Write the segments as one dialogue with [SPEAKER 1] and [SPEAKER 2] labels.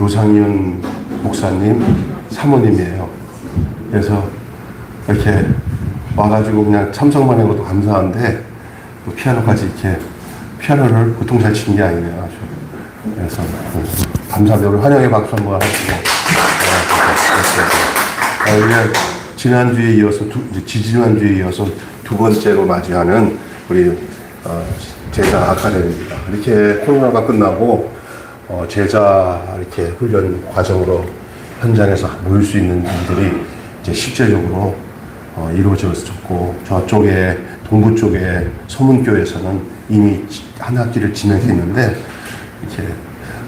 [SPEAKER 1] 노상윤 목사님 사모님이에요. 그래서 이렇게 와가지고 그냥 참석만 한 것도 감사한데 또 피아노까지 이렇게 피아노를 보통 잘 치는 게 아니네요. 아주. 그래서 감사합니다. 우리 환영의 박수 한번 하시고. 이게 지난주에 이어서 지지난주에 이어서 두 번째로 맞이하는 우리 제자 아카데미입니다. 이렇게 코로나가 끝나고 제자 이렇게 훈련 과정으로 현장에서 모일 수 있는 일들이 이제 실제적으로 이루어졌고, 저쪽에 동부 쪽에 소문교에서는 이미 한 학기를 진행했는데 이렇게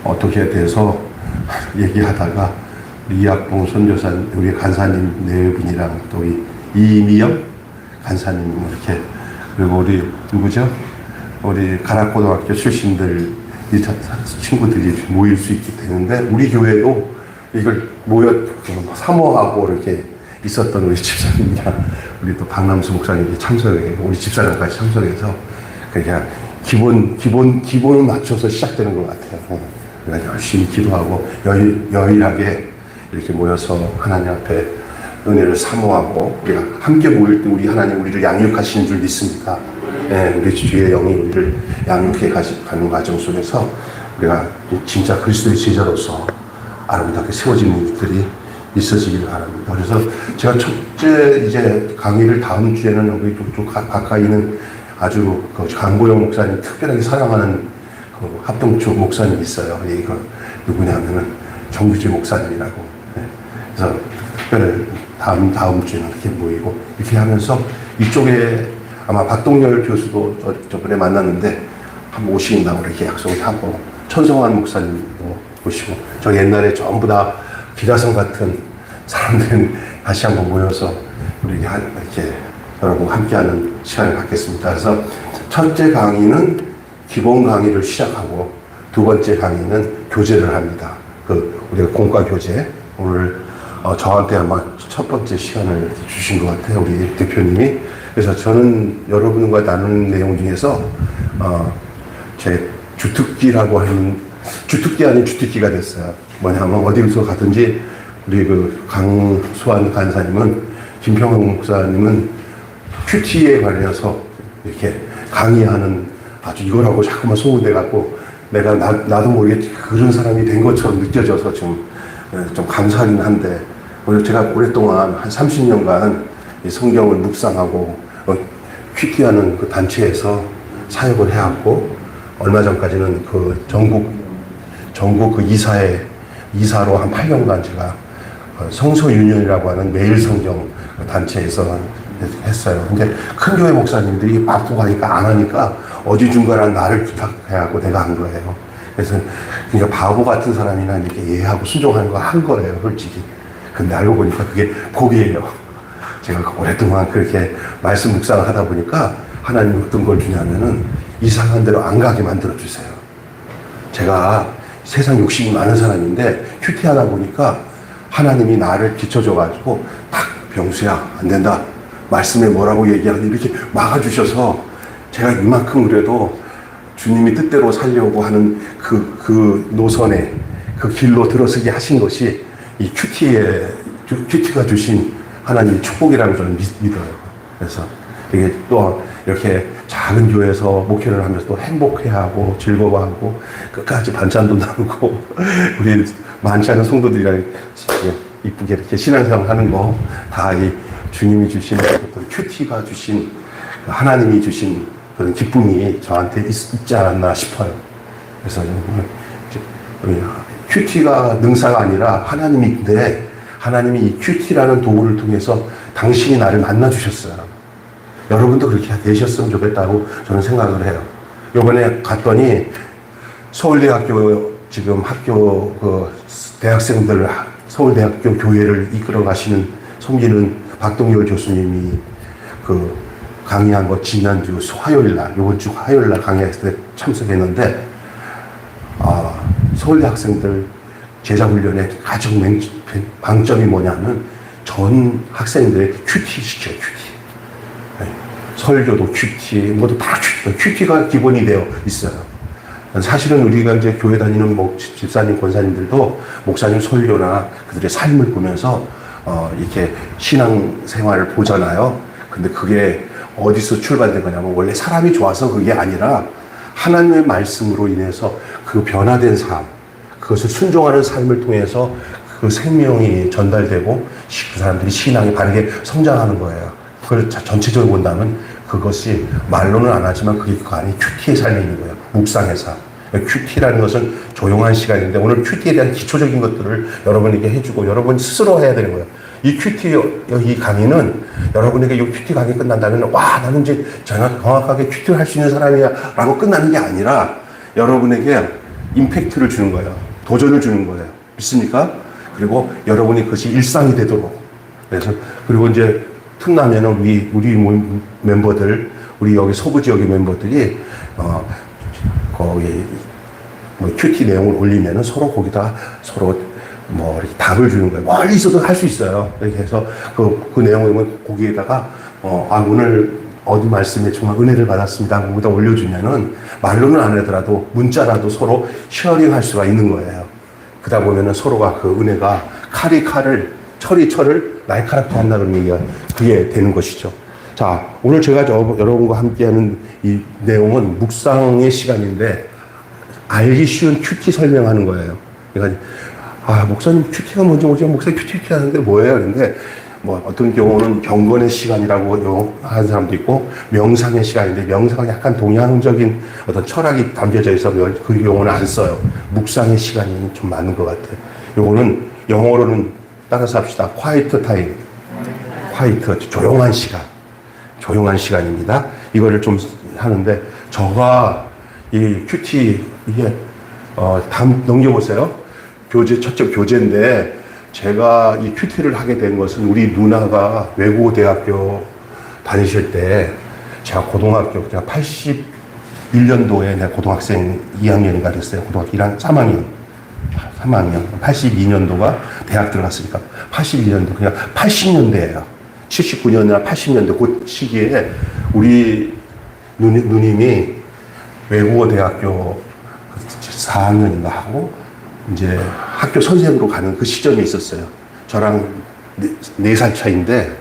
[SPEAKER 1] 어떻게 돼서 얘기하다가 이학봉 선교사님, 우리 간사님 네 분이랑 또 이미영 간사님 이렇게, 그리고 우리 누구죠? 우리 가락고등학교 출신들 친구들이 모일 수 있게 되는데, 우리 교회도 이걸 사모하고 이렇게 있었던 우리 집사님이랑 우리 또 박남수 목사님이 참석해, 우리 집사람까지 참석해서 그냥 기본을 맞춰서 시작되는 것 같아요. 그러니까 열심히 기도하고 여일하게 이렇게 모여서 하나님 앞에 은혜를 사모하고, 우리가 함께 모일 때 우리 하나님 우리를 양육하시는 줄 믿습니까? 네, 우리 주의 영이 우리를 양육해 가는 과정 속에서 우리가 진짜 그리스도의 제자로서 아름답게 세워지는 일들이 있어지기를 바랍니다. 그래서 제가 첫째 이제 강의를 다음 주에는 여기 좀 가까이 있는 아주 강보영 목사님 특별하게 사랑하는 합동초 목사님이 있어요. 이거 누구냐면은 정규재 목사님이라고. 네. 그래서 특별히 다음 주에는 이렇게 모이고 이렇게 하면서 이쪽에 아마 박동열 교수도 저번에 만났는데 한번 오신다고 이렇게 약속을 하고, 천성환 목사님도 오시고, 저 옛날에 전부 다 기라성 같은 사람들은 다시 한번 모여서 우리 이렇게 여러분과 함께하는 시간을 갖겠습니다. 그래서 첫째 강의는 기본 강의를 시작하고 두 번째 강의는 교재를 합니다. 우리가 공과 교재, 오늘 저한테 아마 첫 번째 시간을 주신 것 같아요, 우리 대표님이. 그래서 저는 여러분과 나누는 내용 중에서 제 주특기라고 하는, 주특기 아닌 주특기가 됐어요. 뭐냐면 어디서 가든지 우리 강수환 간사님은, 김평영 목사님은 큐티에 관련해서 이렇게 강의하는 아주 이거라고 자꾸만 소문돼갖고 내가 나도 모르게 그런 사람이 된 것처럼 느껴져서 좀 감사하긴 한데, 제가 오랫동안 한 30년간 성경을 묵상하고 큐티하는 그 단체에서 사역을 해왔고, 얼마 전까지는 전국 이사로 한 8년간 제가 성서유년이라고 하는 매일 성경 단체에서 했어요. 근데 큰 교회 목사님들이 바쁘고 하니까 안 하니까 어디중간에 나를 부탁해하고 내가 한 거예요. 그래서 그러니까 바보 같은 사람이나 이렇게 이해하고 순종하는 거 한 거예요, 솔직히. 근데 알고 보니까 그게 복이에요. 제가 오랫동안 그렇게 말씀 묵상을 하다 보니까 하나님 어떤 걸 주냐면은 이상한 데로 안 가게 만들어 주세요. 제가 세상 욕심이 많은 사람인데 큐티 하다 보니까 하나님이 나를 비춰줘가지고 딱 병수야 안 된다, 말씀에 뭐라고 얘기하는데 이렇게 막아주셔서 제가 이만큼 그래도 주님이 뜻대로 살려고 하는 그 노선에 그 길로 들어서게 하신 것이 이 큐티가 주신 하나님의 축복이라고 저는 믿어요. 그래서 이게 또 이렇게 작은 교회에서 목회를 하면서 또 행복해하고 즐거워하고 끝까지 반찬도 나누고 우리 많지 않은 성도들이랑 이쁘게 이렇게 신앙생활 하는 거 다 이 주님이 주신 어떤 큐티가 주신, 하나님이 주신 그런 기쁨이 저한테 있지 않았나 싶어요. 그래서 큐티가 능사가 아니라 하나님인데, 하나님이 이 큐티라는 도구를 통해서 당신이 나를 만나주셨어요. 여러분도 그렇게 되셨으면 좋겠다고 저는 생각을 해요. 요번에 갔더니 서울대학교 지금 학교 대학생들 서울대학교 교회를 이끌어 가시는 섬기는 박동열 교수님이 강의한 거 지난주 화요일날, 요번 주 화요일날 강의했을 때 참석했는데, 서울대 학생들 제자훈련의 가장 방점이 뭐냐면 전 학생들의 큐티 시켜요, 큐티. 설교도 큐티, 뭐도 다 큐티가 기본이 되어 있어요. 사실은 우리가 이제 교회 다니는 집사님, 권사님들도 목사님 설교나 그들의 삶을 보면서 이렇게 신앙 생활을 보잖아요. 근데 그게 어디서 출발된 거냐면 원래 사람이 좋아서 그게 아니라 하나님의 말씀으로 인해서 그 변화된 삶, 그것을 순종하는 삶을 통해서 그 생명이 전달되고 그 사람들이 신앙이 바르게 성장하는 거예요. 그걸 전체적으로 본다면 그것이 말로는 안 하지만 그게 그 안에 큐티의 삶이 있는 거예요. 묵상의 삶. 큐티라는 것은 조용한 시간인데 오늘 큐티에 대한 기초적인 것들을 여러분에게 해주고 여러분 스스로 해야 되는 거예요. 이 큐티, 이 강의는 여러분에게 이 큐티 강의 끝난다면 와, 나는 이제 정확하게 큐티를 할 수 있는 사람이야 라고 끝나는 게 아니라 여러분에게 임팩트를 주는 거예요. 도전을 주는 거예요. 믿습니까? 그리고 여러분이 그것이 일상이 되도록. 그래서, 그리고 이제 틈나면은 우리 멤버들, 우리 여기 서부 지역의 멤버들이, 거기, 큐티 내용을 올리면은 서로 거기다 서로 이렇게 답을 주는 거예요. 멀리 있어도 할 수 있어요. 이렇게 해서 그 내용을 거기에다가, 오늘 어디 말씀에 정말 은혜를 받았습니다. 거기다 올려주면은 말로는 안 하더라도 문자라도 서로 쉐어링 할 수가 있는 거예요. 그러다 보면은 서로가 그 은혜가 칼이 칼을, 철이 철을 날카롭게 한다는 얘기가 그게 되는 것이죠. 자, 오늘 제가 여러분과 함께하는 이 내용은 묵상의 시간인데 알기 쉬운 큐티 설명하는 거예요. 그러니까 목사님 큐티가 뭔지 모르지만 목사님 큐티 하는데 뭐예요? 근데 어떤 경우는 경건의 시간이라고 하는 사람도 있고 명상의 시간인데 명상은 약간 동양적인 어떤 철학이 담겨져 있어 그 용어는 안 써요. 묵상의 시간이 좀 맞는 것 같아요. 요거는 영어로는 따라서 합시다. quiet time. quiet, 조용한 시간. 조용한 시간입니다. 이거를 좀 하는데 저가 이 큐티 이게 다음 넘겨보세요. 첫째 교재인데 제가 이 큐티를 하게 된 것은 우리 누나가 외국어 대학교 다니실 때 제가 고등학교, 제가 81년도에 내가 고등학생 2학년인가 됐어요. 고등학교 1학년, 3학년. 82년도가 대학 들어갔으니까 81년도, 그냥 80년대예요. 79년이나 80년대 그 시기에 우리 누님이 외국어 대학교 4학년인가 하고 이제 학교 선생으로 가는 그 시점이 있었어요. 저랑 4살 차이인데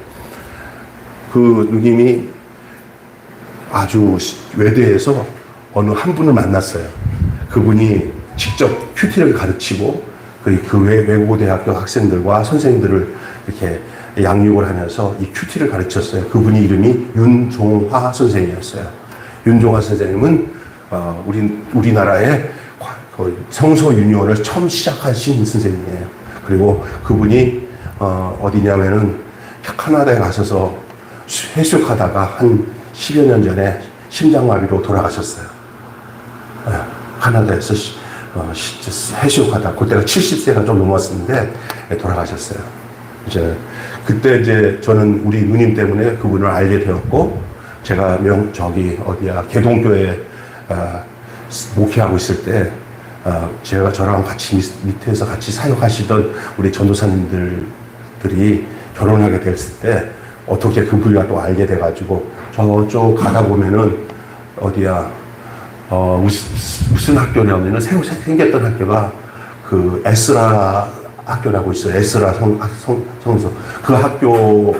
[SPEAKER 1] 그 누님이 아주 외대에서 어느 한 분을 만났어요. 그분이 직접 큐티를 가르치고 그 외국어 대학교 학생들과 선생님들을 이렇게 양육을 하면서 이 큐티를 가르쳤어요. 그분이 이름이 윤종화 선생님이었어요. 윤종화 선생님은 우리나라의 성서 유니온을 처음 시작하신 선생님이에요. 그리고 그분이 어디냐면은 캐나다에 가셔서 해수욕하다가 한 10여 년 전에 심장마비로 돌아가셨어요. 캐나다에서 해수욕하다 그때가 70세가 좀 넘었는데 돌아가셨어요. 그때 저는 우리 누님 때문에 그분을 알게 되었고 제가 개동교회 목회하고 있을 때 저랑 같이 밑에서 같이 사역하시던 우리 전도사님들이 결혼하게 됐을 때 어떻게 그분과 또 알게 돼가지고 저쪽 가다 보면은 무슨 학교냐면은 새로 생겼던 학교가 그 에스라 학교라고 있어요. 에스라 성서. 그 학교에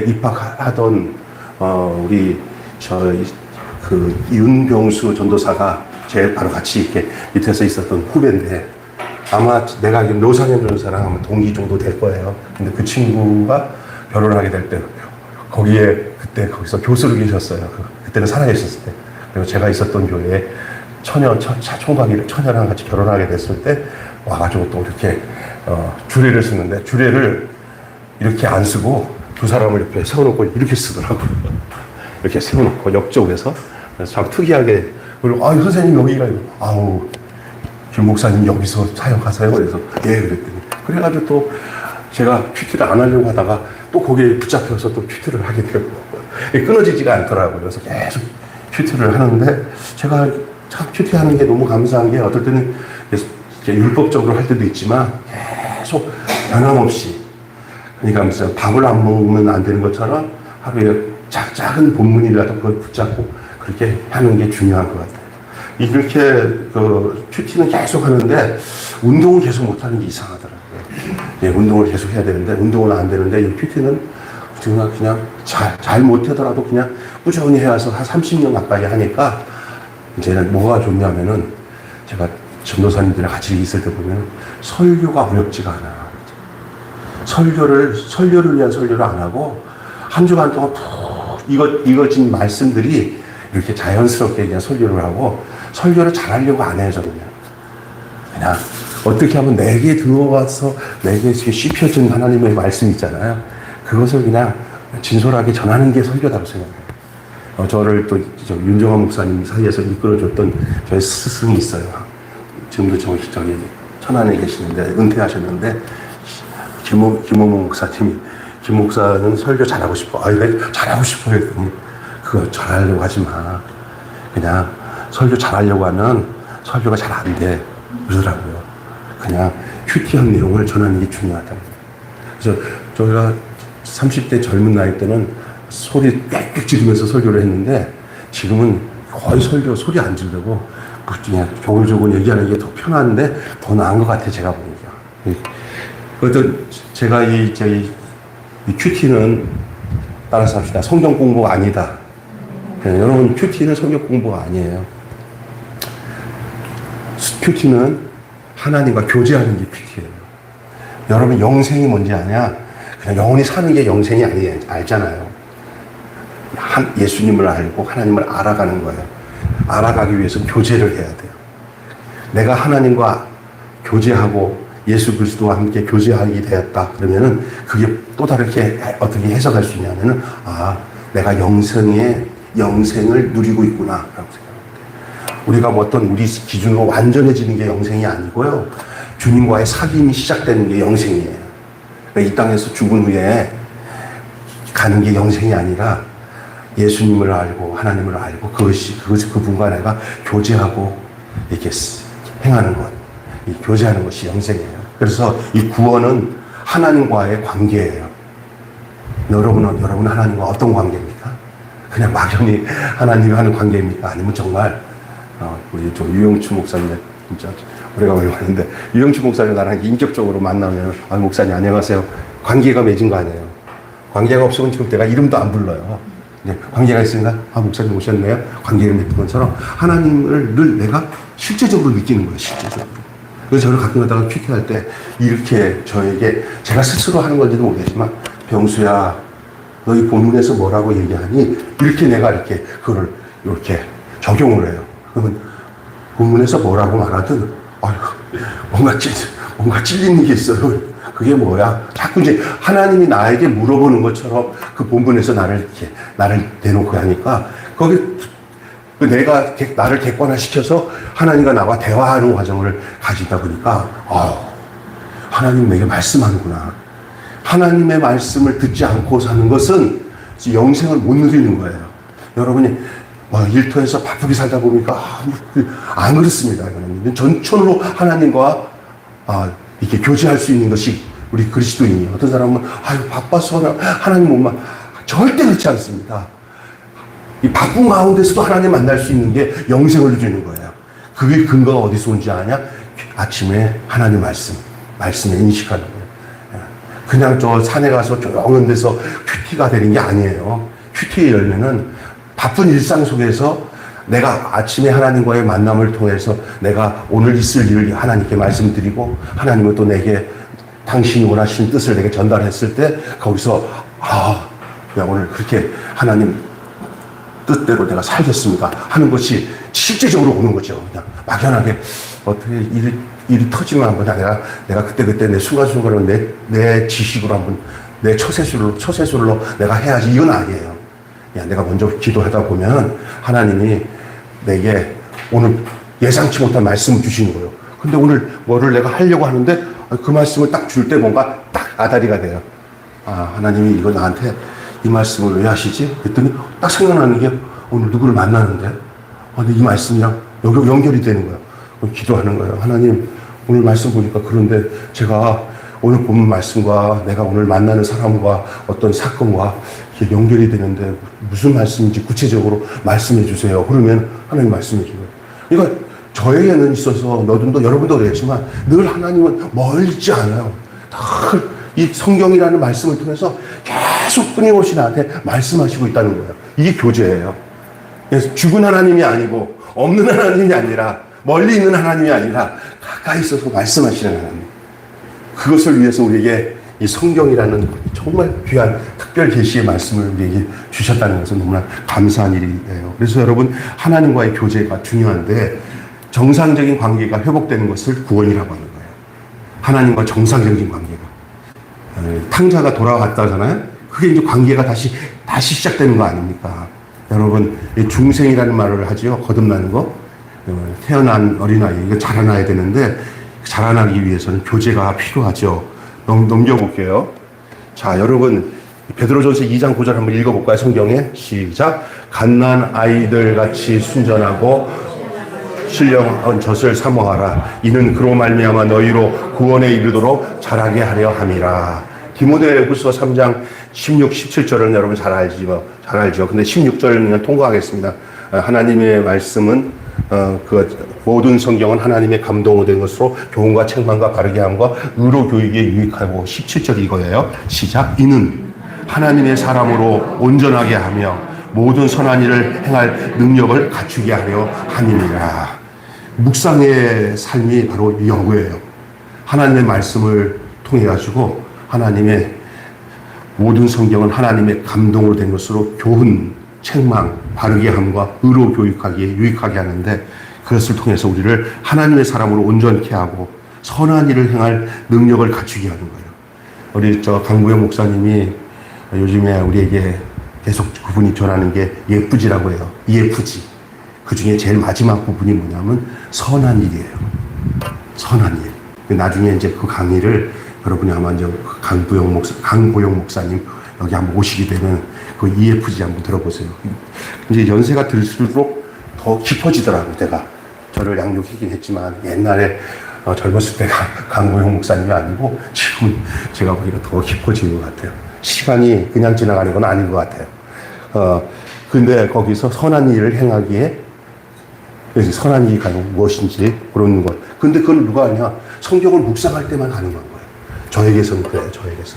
[SPEAKER 1] 입학하던 우리 윤병수 전도사가 제 바로 같이 이렇게 밑에서 있었던 후배인데 아마 내가 알기로 노상현 전도사랑 아마 동기 정도 될 거예요. 근데 그 친구가 결혼하게 될 때 거기서 교수로 계셨어요. 그때는 살아계셨을 때. 그리고 제가 있었던 교회에 처녀랑 같이 결혼하게 됐을 때 와가지고 또 이렇게 주례를 쓰는데 주례를 이렇게 안 쓰고 두 사람을 옆에 세워놓고 이렇게 쓰더라고요. 이렇게 세워놓고 옆쪽에서 그래서 참 특이하게 그리고 선생님 여기가 김 목사님 여기서 사역하세요. 그래서 예 그랬더니 그래가지고 또 제가 큐티를 안 하려고 하다가 또 거기에 붙잡혀서 또 큐티를 하게 되고 끊어지지가 않더라고요. 그래서 계속 큐티를 하는데 제가 참 큐티하는 게 너무 감사한 게 어떨 때는 율법적으로 할 때도 있지만 계속 변함없이 그러니까 무슨 밥을 안 먹으면 안 되는 것처럼 하루에 작은 본문이라도 그걸 붙잡고 그렇게 하는 게 중요한 것 같아요. 이렇게 그 큐티는 계속 하는데 운동을 계속 못하는 게 이상하더라고요. 예, 운동을 계속 해야 되는데 운동은 안 되는데 이 큐티는 그냥 잘 못하더라도 그냥 꾸준히 해와서 한 30년 가까이 하니까 이제는 뭐가 좋냐면은 제가 전도사님들이랑 같이 있을 때 보면 설교가 어렵지가 않아. 설교를 위한 설교를 안 하고 한 주간 동안 푹 이거진 말씀들이 이렇게 자연스럽게 그냥 설교를 하고 설교를 잘하려고 안 해요, 저는 그냥 어떻게 하면 내게 들어와서 내게 씹혀진 하나님의 말씀 있잖아요. 그것을 그냥 진솔하게 전하는 게 설교다고 생각해요. 저를 또 윤정환 목사님 사이에서 이끌어줬던 저희 스승이 있어요. 지금도 저기 천안에 계시는데 은퇴하셨는데 김홍 목사님이 김 목사는 설교 잘하고 싶어. 왜 잘하고 싶어 했더니 그거 잘하려고 하지 마. 그냥 설교 잘하려고 하면 설교가 잘 안 돼. 그러더라고요. 그냥 큐티한 내용을 전하는 게 중요하다. 그래서 저희가 30대 젊은 나이 때는 소리 빽빽 지르면서 설교를 했는데 지금은 거의 설교 소리 안 지르고 그냥 조곤조곤 얘기하는 게 더 편한데 더 나은 것 같아, 제가 보니까. 그것도 제가 이 큐티는 따라서 합시다. 성경 공부가 아니다. 여러분, 큐티는 성경 공부가 아니에요. 큐티는 하나님과 교제하는 게 큐티예요. 여러분, 영생이 뭔지 아냐? 그냥 영원히 사는 게 영생이 아니에요. 알잖아요. 예수님을 알고 하나님을 알아가는 거예요. 알아가기 위해서 교제를 해야 돼요. 내가 하나님과 교제하고 예수 그리스도와 함께 교제하게 되었다. 그러면은 그게 또 다르게 어떻게 해석할 수 있냐면은, 내가 영생을 누리고 있구나. 라고 생각합니다. 우리가 뭐 어떤 우리 기준으로 완전해지는 게 영생이 아니고요. 주님과의 사귐이 시작되는 게 영생이에요. 그러니까 이 땅에서 죽은 후에 가는 게 영생이 아니라 예수님을 알고 하나님을 알고 그분과 내가 교제하고 이렇게 행하는 것, 이 교제하는 것이 영생이에요. 그래서 이 구원은 하나님과의 관계예요. 여러분은 하나님과 어떤 관계입니까? 그냥 막연히 하나님이 하는 관계입니까? 아니면 정말 우리 좀 유영춘 목사님 진짜 오래간만에 봤는데 유영춘 목사님 나랑 인격적으로 만나면 목사님 안녕하세요. 관계가 맺은 거 아니에요. 관계가 없으면 지금 내가 이름도 안 불러요. 관계가 있으니까 목사님 오셨네요. 관계를 맺은 것처럼 하나님을 늘 내가 실제적으로 느끼는 거예요. 실제적으로. 그래서 저를 가끔 가다가 큐티할 때 이렇게 저에게 제가 스스로 하는 건지도 모르겠지만 병수야 너희 본문에서 뭐라고 얘기하니? 이렇게 내가 그거를 이렇게 적용을 해요. 그러면 본문에서 뭐라고 말하든 뭔가 찔리는 게 있어요. 그게 뭐야? 자꾸 이제 하나님이 나에게 물어보는 것처럼 그 본문에서 나를 대놓고 하니까 거기 내가 나를 객관화시켜서 하나님과 나와 대화하는 과정을 가지다 보니까 하나님 내게 말씀하는구나. 하나님의 말씀을 듣지 않고 사는 것은 영생을 못 누리는 거예요. 여러분이 일터에서 바쁘게 살다 보니까 안 그렇습니다. 전천으로 하나님과 이렇게 교제할 수 있는 것이 우리 그리스도인이에요. 어떤 사람은 바빠서 하나님 못 절대 그렇지 않습니다. 이 바쁜 가운데서도 하나님 만날 수 있는 게 영생을 누리는 거예요. 그게 근거가 어디서 온지 아냐? 아침에 하나님 말씀에 인식하는 거예요. 그냥 저 산에 가서 조용한 데서 큐티가 되는 게 아니에요. 큐티의 열매는 바쁜 일상 속에서 내가 아침에 하나님과의 만남을 통해서 내가 오늘 있을 일을 하나님께 말씀드리고 하나님은 또 내게 당신이 원하시는 뜻을 내게 전달했을 때 거기서 그냥 오늘 그렇게 하나님 뜻대로 내가 살겠습니다 하는 것이 실제적으로 오는 거죠. 그냥 막연하게 어떻게 일이 터지면 한번 내가 그때 내 순간순간으로 내 지식으로 한번 내 처세술로 내가 해야지 이건 아니에요. 내가 먼저 기도하다 보면 하나님이 내게 오늘 예상치 못한 말씀을 주시는 거예요. 근데 오늘 뭐를 내가 하려고 하는데 그 말씀을 딱 줄 때 뭔가 딱 아다리가 돼요. 하나님이 이거 나한테 이 말씀을 왜 하시지? 그랬더니 딱 생각나는 게 오늘 누구를 만나는데 근데 이 말씀이랑 연결이 되는 거예요. 기도하는 거예요. 하나님 오늘 말씀 보니까 그런데 제가 오늘 본문 말씀과 내가 오늘 만나는 사람과 어떤 사건과 이렇게 연결이 되는데 무슨 말씀인지 구체적으로 말씀해 주세요. 그러면 하나님 말씀해 주고요. 그러니까 저에게는 있어서 여러분도 그랬지만 늘 하나님은 멀지 않아요. 늘 이 성경이라는 말씀을 통해서 계속 끊임없이 나한테 말씀하시고 있다는 거예요. 이게 교제예요. 그래서 죽은 하나님이 아니고 없는 하나님이 아니라 멀리 있는 하나님이 아니라 가까이 있어서 말씀하시는 하나님. 그것을 위해서 우리에게 이 성경이라는 정말 귀한 특별 계시의 말씀을 우리에게 주셨다는 것은 너무나 감사한 일이에요. 그래서 여러분, 하나님과의 교제가 중요한데 정상적인 관계가 회복되는 것을 구원이라고 하는 거예요. 하나님과 정상적인 관계가. 탕자가 돌아왔다잖아요. 그게 이제 관계가 다시 시작되는 거 아닙니까? 여러분, 중생이라는 말을 하지요. 거듭나는 거. 태어난 어린아이, 이거 자라나야 되는데 자라나기 위해서는 교제가 필요하죠. 넘겨볼게요. 자, 여러분, 베드로전서 2장 9절 한번 읽어볼까요? 성경에 시작. 갓난 아이들 같이 순전하고 신령한 젖을 사모하라. 이는 그로 말미암아 너희로 구원에 이르도록 자라게 하려 함이라. 디모데후서 3장 16, 17절은 여러분 잘 알죠. 근데 16절은 통과하겠습니다. 하나님의 말씀은 모든 성경은 하나님의 감동으로 된 것으로 교훈과 책망과 바르게 함과 의로 교육에 유익하고 17절 이거예요. 시작. 이는 하나님의 사람으로 온전하게 하며 모든 선한 일을 행할 능력을 갖추게 하려 함이니라. 묵상의 삶이 바로 이거예요. 하나님의 말씀을 통해 가지고 하나님의 모든 성경은 하나님의 감동으로 된 것으로 교훈, 책망, 바르게 함과 의로 교육하기에 유익하게 하는데 그것을 통해서 우리를 하나님의 사람으로 온전케 하고 선한 일을 행할 능력을 갖추게 하는 거예요. 우리 강구영 목사님이 요즘에 우리에게 계속 그분이 전하는 게 예쁘지라고 해요. 예쁘지. 그 중에 제일 마지막 부분이 뭐냐면 선한 일이에요. 선한 일. 나중에 이제 그 강의를 여러분이 아마 이제 강보영 목사님 여기 한번 오시게 되면 그 EFG 한번 들어보세요. 이제 연세가 들수록 더 깊어지더라고요. 내가 저를 양육하긴 했지만 옛날에 젊었을 때가 강보영 목사님이 아니고 지금 제가 보기가 더 깊어지는 것 같아요. 시간이 그냥 지나가는 건 아닌 것 같아요. 근데 거기서 선한 일을 행하기에 선한 일이 과연 무엇인지 그런 것. 근데 그걸 누가 하냐? 성경을 묵상할 때만 하는 거예요. 저에게서는 그래요. 저에게서.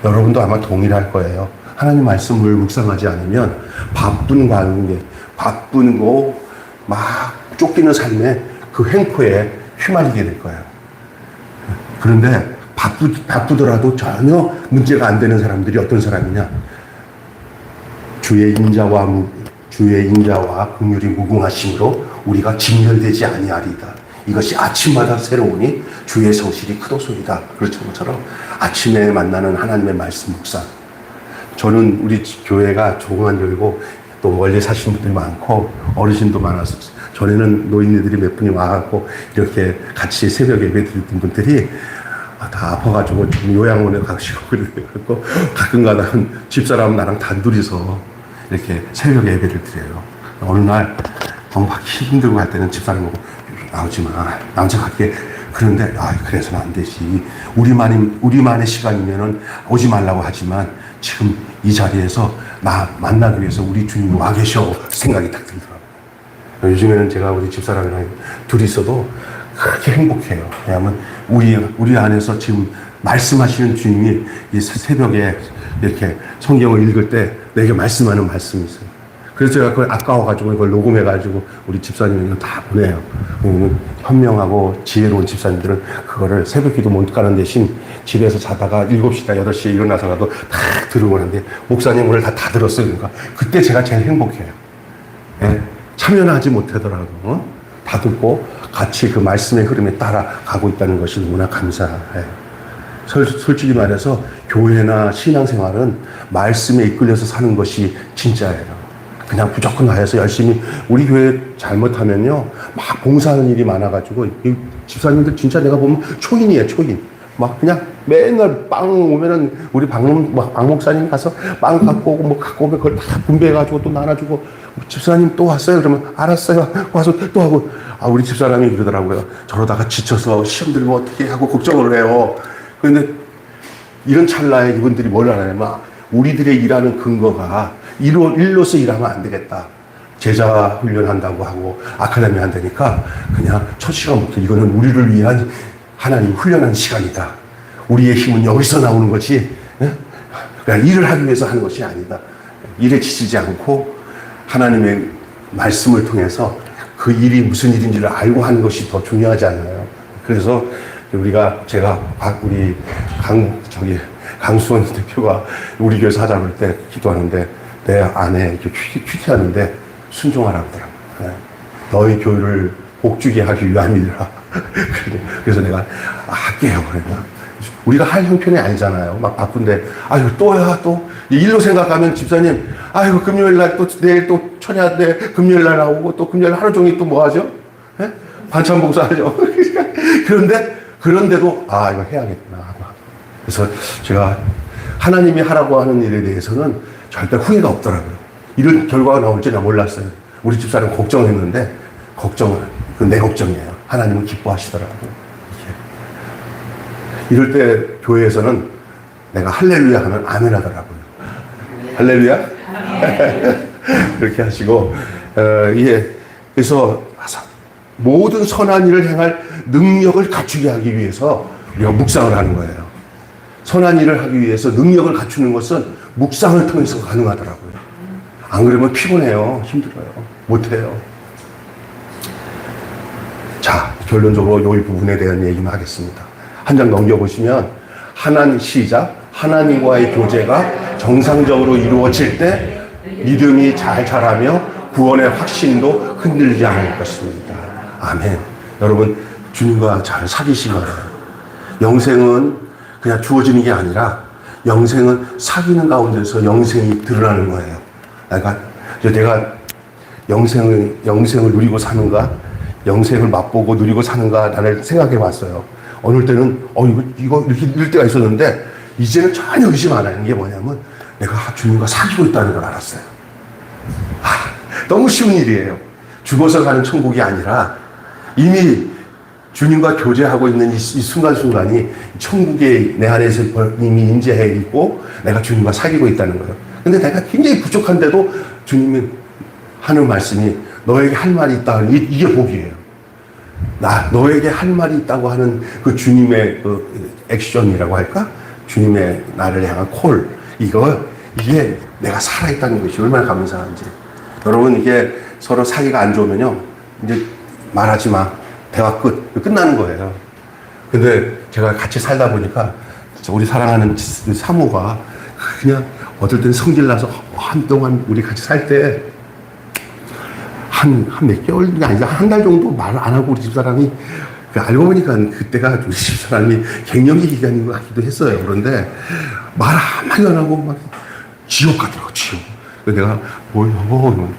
[SPEAKER 1] 여러분도 아마 동일할 거예요. 하나님 말씀을 묵상하지 않으면 바쁜 관계, 바쁜 거, 막 쫓기는 삶에 그 횡포에 휘말리게 될 거예요. 그런데 바쁘더라도 전혀 문제가 안 되는 사람들이 어떤 사람이냐? 주의 인자와 긍휼이 무궁하심으로 우리가 진멸되지 아니하리이다. 이것이 아침마다 새로우니 주의 성실이 크도소이다. 그렇죠. 것처럼 아침에 만나는 하나님의 말씀 묵상. 저는 우리 교회가 조그만교회고 또 멀리 사시는 분들이 많고 어르신도 많아서 전에는 노인네들이 몇 분이 와갖고 이렇게 같이 새벽 예배 드리던 분들이 다 아파가지고 좀 요양원에 가시고 그래갖고 가끔가다 집사람 나랑 단둘이서 이렇게 새벽 예배를 드려요. 어느 날 너무 막 힘들고 할 때는 집사람 보고 나오지 마. 나 혼자 갈게. 그런데 그래서는 안 되지. 우리만의 시간이면은 오지 말라고 하지만 지금 이 자리에서 나 만나기 위해서 우리 주님이 와 계셔 생각이 딱 들더라고요. 요즘에는 제가 우리 집사람이랑 둘이 있어도 그렇게 행복해요. 왜냐하면 우리 안에서 지금 말씀하시는 주님이 이 새벽에 이렇게 성경을 읽을 때 내게 말씀하는 말씀이 있어요. 그래서 제가 그걸 아까워가지고 이걸 녹음해가지고 우리 집사님이 다 보내요. 현명하고 지혜로운 집사님들은 그거를 새벽 기도 못 가는 대신 집에서 자다가 7시나 8시에 일어나서라도 다 들으고 하는데 목사님 오늘 다 들었어요. 그러니까 그때 제가 제일 행복해요. 예? 참여는 하지 못하더라도 다 듣고 같이 그 말씀의 흐름에 따라가고 있다는 것이 너무나 감사해요. 솔직히 말해서 교회나 신앙생활은 말씀에 이끌려서 사는 것이 진짜예요. 그냥 무조건 나해서 열심히 우리 교회 잘못하면요 막 봉사하는 일이 많아가지고 이 집사님들 진짜 내가 보면 초인이에요. 초인. 막 그냥 맨날 빵 오면은 우리 박 목사님 가서 빵 갖고 오고 뭐 갖고 오면 그걸 다 분배해가지고 또 나눠주고 집사님 또 왔어요. 그러면 알았어요. 와서 또 하고 우리 집사람이 그러더라고요. 저러다가 지쳐서 시험 들면 어떻게 하고 걱정을 해요. 그런데 이런 찰나에 이분들이 뭘 알아냐면 우리들의 일하는 근거가 일로서 일하면 안 되겠다. 제자 훈련한다고 하고 아카데미 한다니까 그냥 첫 시간부터 이거는 우리를 위한 하나님 훈련한 시간이다. 우리의 힘은 여기서 나오는 거지, 그냥 일을 하기 위해서 하는 것이 아니다. 일에 지치지 않고 하나님의 말씀을 통해서 그 일이 무슨 일인지를 알고 하는 것이 더 중요하지 않나요? 그래서 제가 우리 강수원 대표가 우리 교회 사장을 할 때 기도하는데 내 아내 이렇게 큐티하는데 순종하라고 하더라고요. 너희 교회를 복주게 하기 위함이라. 그래서 내가 할게요. 그러니까 우리가 할 형편이 아니잖아요. 막 바쁜데 아유 또야 또 일로 생각하면 집사님 아유 금요일 날 또 내일 또 천야인데 금요일 날 나오고 또 금요일 하루 종일 또 뭐 하죠? 예? 반찬 봉사하죠. 그런데도 이거 해야겠구나 하고. 그래서 제가 하나님이 하라고 하는 일에 대해서는 절대 후회가 없더라고요. 이런 결과가 나올 줄은 몰랐어요. 우리 집사람 걱정했는데 그건 내 걱정이에요. 하나님은 기뻐하시더라고요. 이럴 때 교회에서는 내가 할렐루야 하면 아멘 하더라고요. 할렐루야? 그렇게 하시고, 그래서 모든 선한 일을 행할 능력을 갖추게 하기 위해서 우리가 묵상을 하는 거예요. 선한 일을 하기 위해서 능력을 갖추는 것은 묵상을 통해서 가능하더라고요. 안 그러면 피곤해요. 힘들어요. 못해요. 자, 결론적으로 이 부분에 대한 얘기만 하겠습니다. 한 장 넘겨보시면 하나님과의 교제가 정상적으로 이루어질 때 믿음이 잘 자라며 구원의 확신도 흔들리지 않을 것입니다. 아멘. 여러분 주님과 잘 사귀시기 바랍니다. 영생은 그냥 주어지는 게 아니라 영생은 사귀는 가운데서 영생이 드러나는 거예요. 그러니까 내가 영생을 누리고 사는가, 영생을 맛보고 누리고 사는가 나를 생각해 봤어요. 어느 때는 이거 이렇게 이럴 때가 있었는데 이제는 전혀 의심 안 하는 게 뭐냐면 내가 주님과 사귀고 있다는 걸 알았어요. 너무 쉬운 일이에요. 죽어서 가는 천국이 아니라 이미 주님과 교제하고 있는 이 순간순간이 천국에 내 안에서 이미 임재해 있고 내가 주님과 사귀고 있다는 거예요. 근데 내가 굉장히 부족한데도 주님이 하는 말씀이 너에게 할 말이 있다. 이게 복이에요. 너에게 할 말이 있다고 하는 그 주님의 그 액션이라고 할까? 주님의 나를 향한 콜. 이게 내가 살아있다는 것이 얼마나 감사한지. 여러분, 이게 서로 사이가 안 좋으면요. 이제 말하지 마. 대화 끝나는 거예요. 근데 제가 같이 살다 보니까 우리 사랑하는 사모가 그냥 어떨 때는 성질나서 한동안 우리 같이 살 때 한 몇 개월이 아니라 한 달 정도 말을 안 하고 우리 집사람이 알고 보니까 그때가 우리 집사람이 갱년기 기간인 것 같기도 했어요. 그런데 말 한마디 안 하고 막 지옥 가더라고, 지옥. 그래서 내가 여보,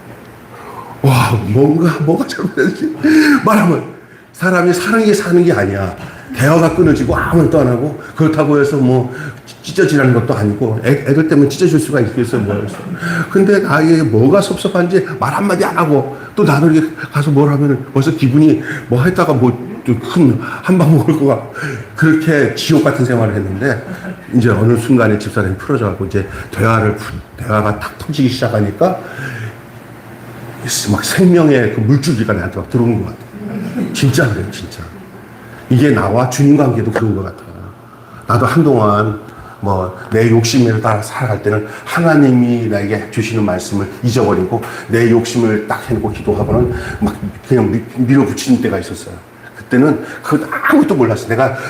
[SPEAKER 1] 와, 뭐가 잘못됐지? 말하면 사람이 사는 게 아니야. 대화가 끊어지고 아무것도 안 하고 그렇다고 해서 뭐 찢어지라는 것도 아니고 애들 때문에 찢어질 수가 있겠어요. 뭐였어. 근데 나에게 뭐가 섭섭한지 말 한마디 안 하고 또 나를 이렇게 가서 뭘 하면은 벌써 기분이 뭐 했다가 뭐 큰 한 방 먹을 것 같고 그렇게 지옥 같은 생활을 했는데 이제 어느 순간에 집사람이 풀어져가고 이제 대화가 탁 터지기 시작하니까 막 생명의 그 물줄기가 나한테 막 들어오는 것 같아요. 진짜 그래요, 진짜. 이게 나와 주님 관계도 그런 것 같아요. 나도 한동안 내 욕심을 따라 살아갈 때는 하나님이 나에게 주시는 말씀을 잊어버리고 내 욕심을 딱 해놓고 기도하고는 막 그냥 밀어붙이는 때가 있었어요. 그때는 아무것도 몰랐어요.